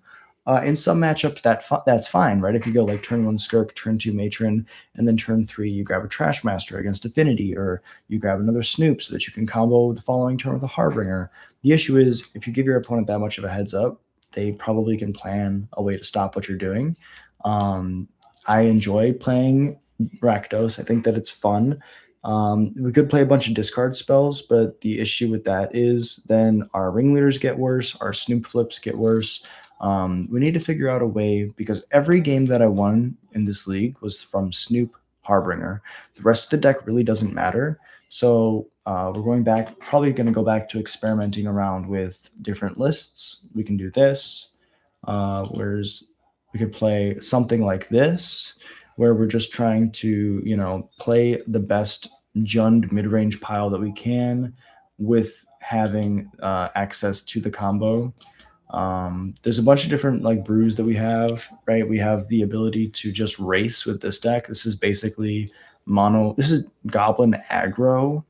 In some matchups, that's fine, right? If you go like turn 1 Skirk, turn 2 Matron, and then turn 3 you grab a Trashmaster against Affinity, or you grab another Snoop so that you can combo the following turn with a Harbinger. The issue is if you give your opponent that much of a heads up, they probably can plan a way to stop what you're doing. I enjoy playing Rakdos. I think that it's fun. We could play a bunch of discard spells, but the issue with that is then our ringleaders get worse, our Snoop flips get worse. We need to figure out a way, because every game that I won in this league was from Snoop Harbinger. The rest of the deck really doesn't matter. So we're probably going to go back to experimenting around with different lists. We can do this, whereas we could play something like this, where we're just trying to, play the best Jund mid-range pile that we can with having access to the combo. There's a bunch of different like brews that we have, right? We have the ability to just race with this deck. This is basically this is Goblin aggro.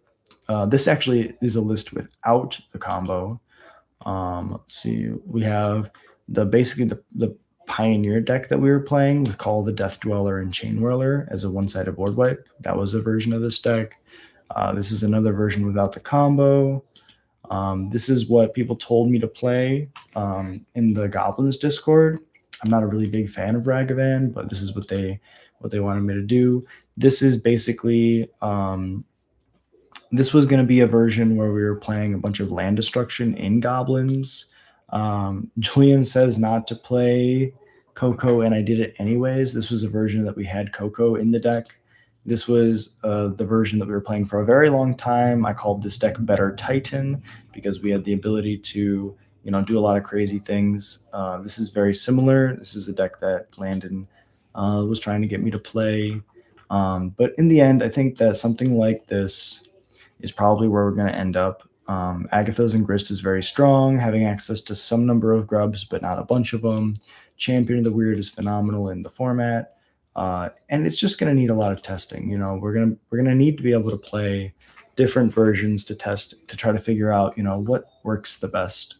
This actually is a list without the combo. Let's see. We have basically the Pioneer deck that we were playing with Call of the Death Dweller and Chain Whirler as a one-sided board wipe. That was a version of this deck. This is another version without the combo. This is what people told me to play in the Goblins Discord. I'm not a really big fan of Ragavan, but this is what they wanted me to do. This is basically this was going to be a version where we were playing a bunch of land destruction in Goblins. Julian says not to play Coco, and I did it anyways. This was a version that we had Coco in the deck. This was the version that we were playing for a very long time. I called this deck Better Titan because we had the ability to, do a lot of crazy things. This is very similar. This is a deck that Landon was trying to get me to play. But in the end, I think that something like this is probably where we're going to end up. Agathos and Grist is very strong, having access to some number of grubs, but not a bunch of them. Champion of the Weird is phenomenal in the format. And it's just going to need a lot of testing. We're gonna need to be able to play different versions to test, to try to figure out, what works the best.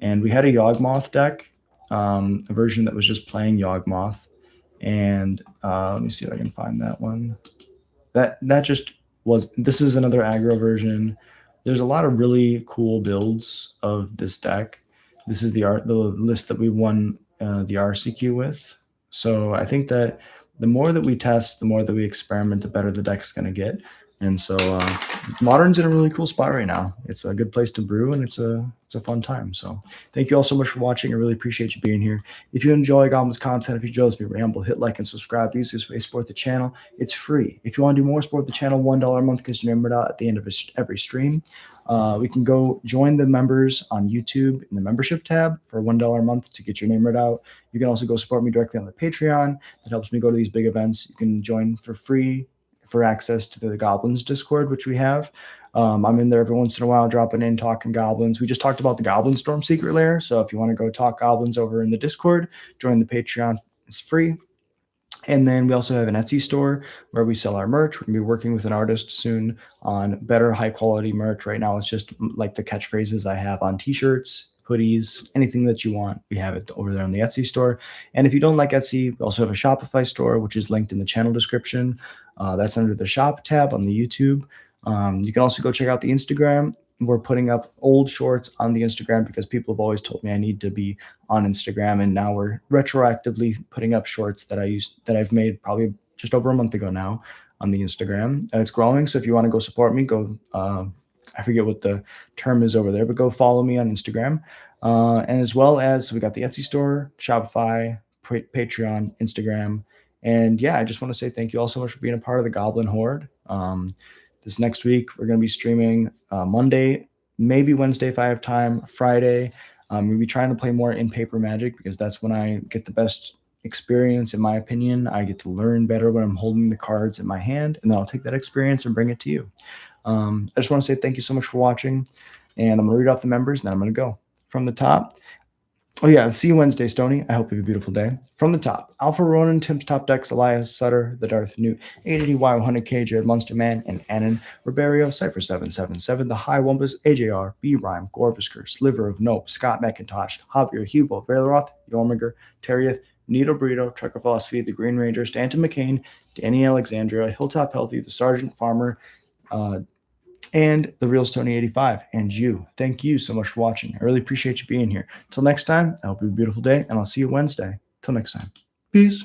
And we had a Yawgmoth deck, a version that was just playing Yawgmoth. And let me see if I can find that one. That just was. This is another aggro version. There's a lot of really cool builds of this deck. This is the list that we won the RCQ with. So I think that the more that we test, the more that we experiment, the better the deck's going to get. And so Modern's in a really cool spot right now. It's a good place to brew, and it's a fun time. So thank you all so much for watching. I really appreciate you being here. If you enjoy Goblins content, if you enjoy me ramble, hit like and subscribe. Use this way to support the channel. It's free. If you want to do more, support the channel. $1 a month gets your name read out at the end of every stream. We can go join the members on YouTube in the membership tab for $1 a month to get your name read out. You can also go support me directly on the Patreon. That helps me go to these big events. You can join for free for access to the Goblins Discord, which we have. I'm in there every once in a while, dropping in, talking goblins. We just talked about the Goblin Storm Secret Lair. So if you want to go talk goblins over in the Discord, join the Patreon. It's free. And then we also have an Etsy store where we sell our merch. We're going to be working with an artist soon on better high quality merch. Right now, it's just like the catchphrases I have on t-shirts, hoodies, anything that you want. We have it over there on the Etsy store. And if you don't like Etsy, we also have a Shopify store, which is linked in the channel description. That's under the shop tab on the YouTube. You can also go check out the Instagram. We're putting up old shorts on the Instagram because people have always told me I need to be on Instagram, and now we're retroactively putting up shorts that I've made probably just over a month ago now on the Instagram. And it's growing, so if you want to go support me, go. I forget what the term is over there, but go follow me on Instagram. And as well as we got the Etsy store, Shopify, Patreon, Instagram, and yeah, I just want to say thank you all so much for being a part of the Goblin Horde. This next week, we're going to be streaming Monday, maybe Wednesday if I have time, Friday. We'll be trying to play more in paper Magic because that's when I get the best experience, in my opinion. I get to learn better when I'm holding the cards in my hand, and then I'll take that experience and bring it to you. I just want to say thank you so much for watching, and I'm going to read off the members, and then I'm going to go. From the top, oh yeah, see you Wednesday, Stony. I hope you have a beautiful day. From the top, Alpha Ronan, Tim's Top Decks, Elias, Sutter, The Darth Newt, 880Y, 100K, Jared Munster Man, and Annan, Roberio, Cypher 777, The High Wumpus, AJR, B Rhyme, Gorvisker, Sliver of Nope, Scott McIntosh, Javier Hugo, Valeroth, Yormiger, Terrieth, Nito Burrito, Trucker Philosophy, The Green Ranger, Stanton McCain, Danny Alexandria, Hilltop Healthy, The Sergeant Farmer, and The Real Stony 85, and you. Thank you so much for watching. I really appreciate you being here. Till next time, I hope you have a beautiful day, and I'll see you Wednesday. Till next time. Peace.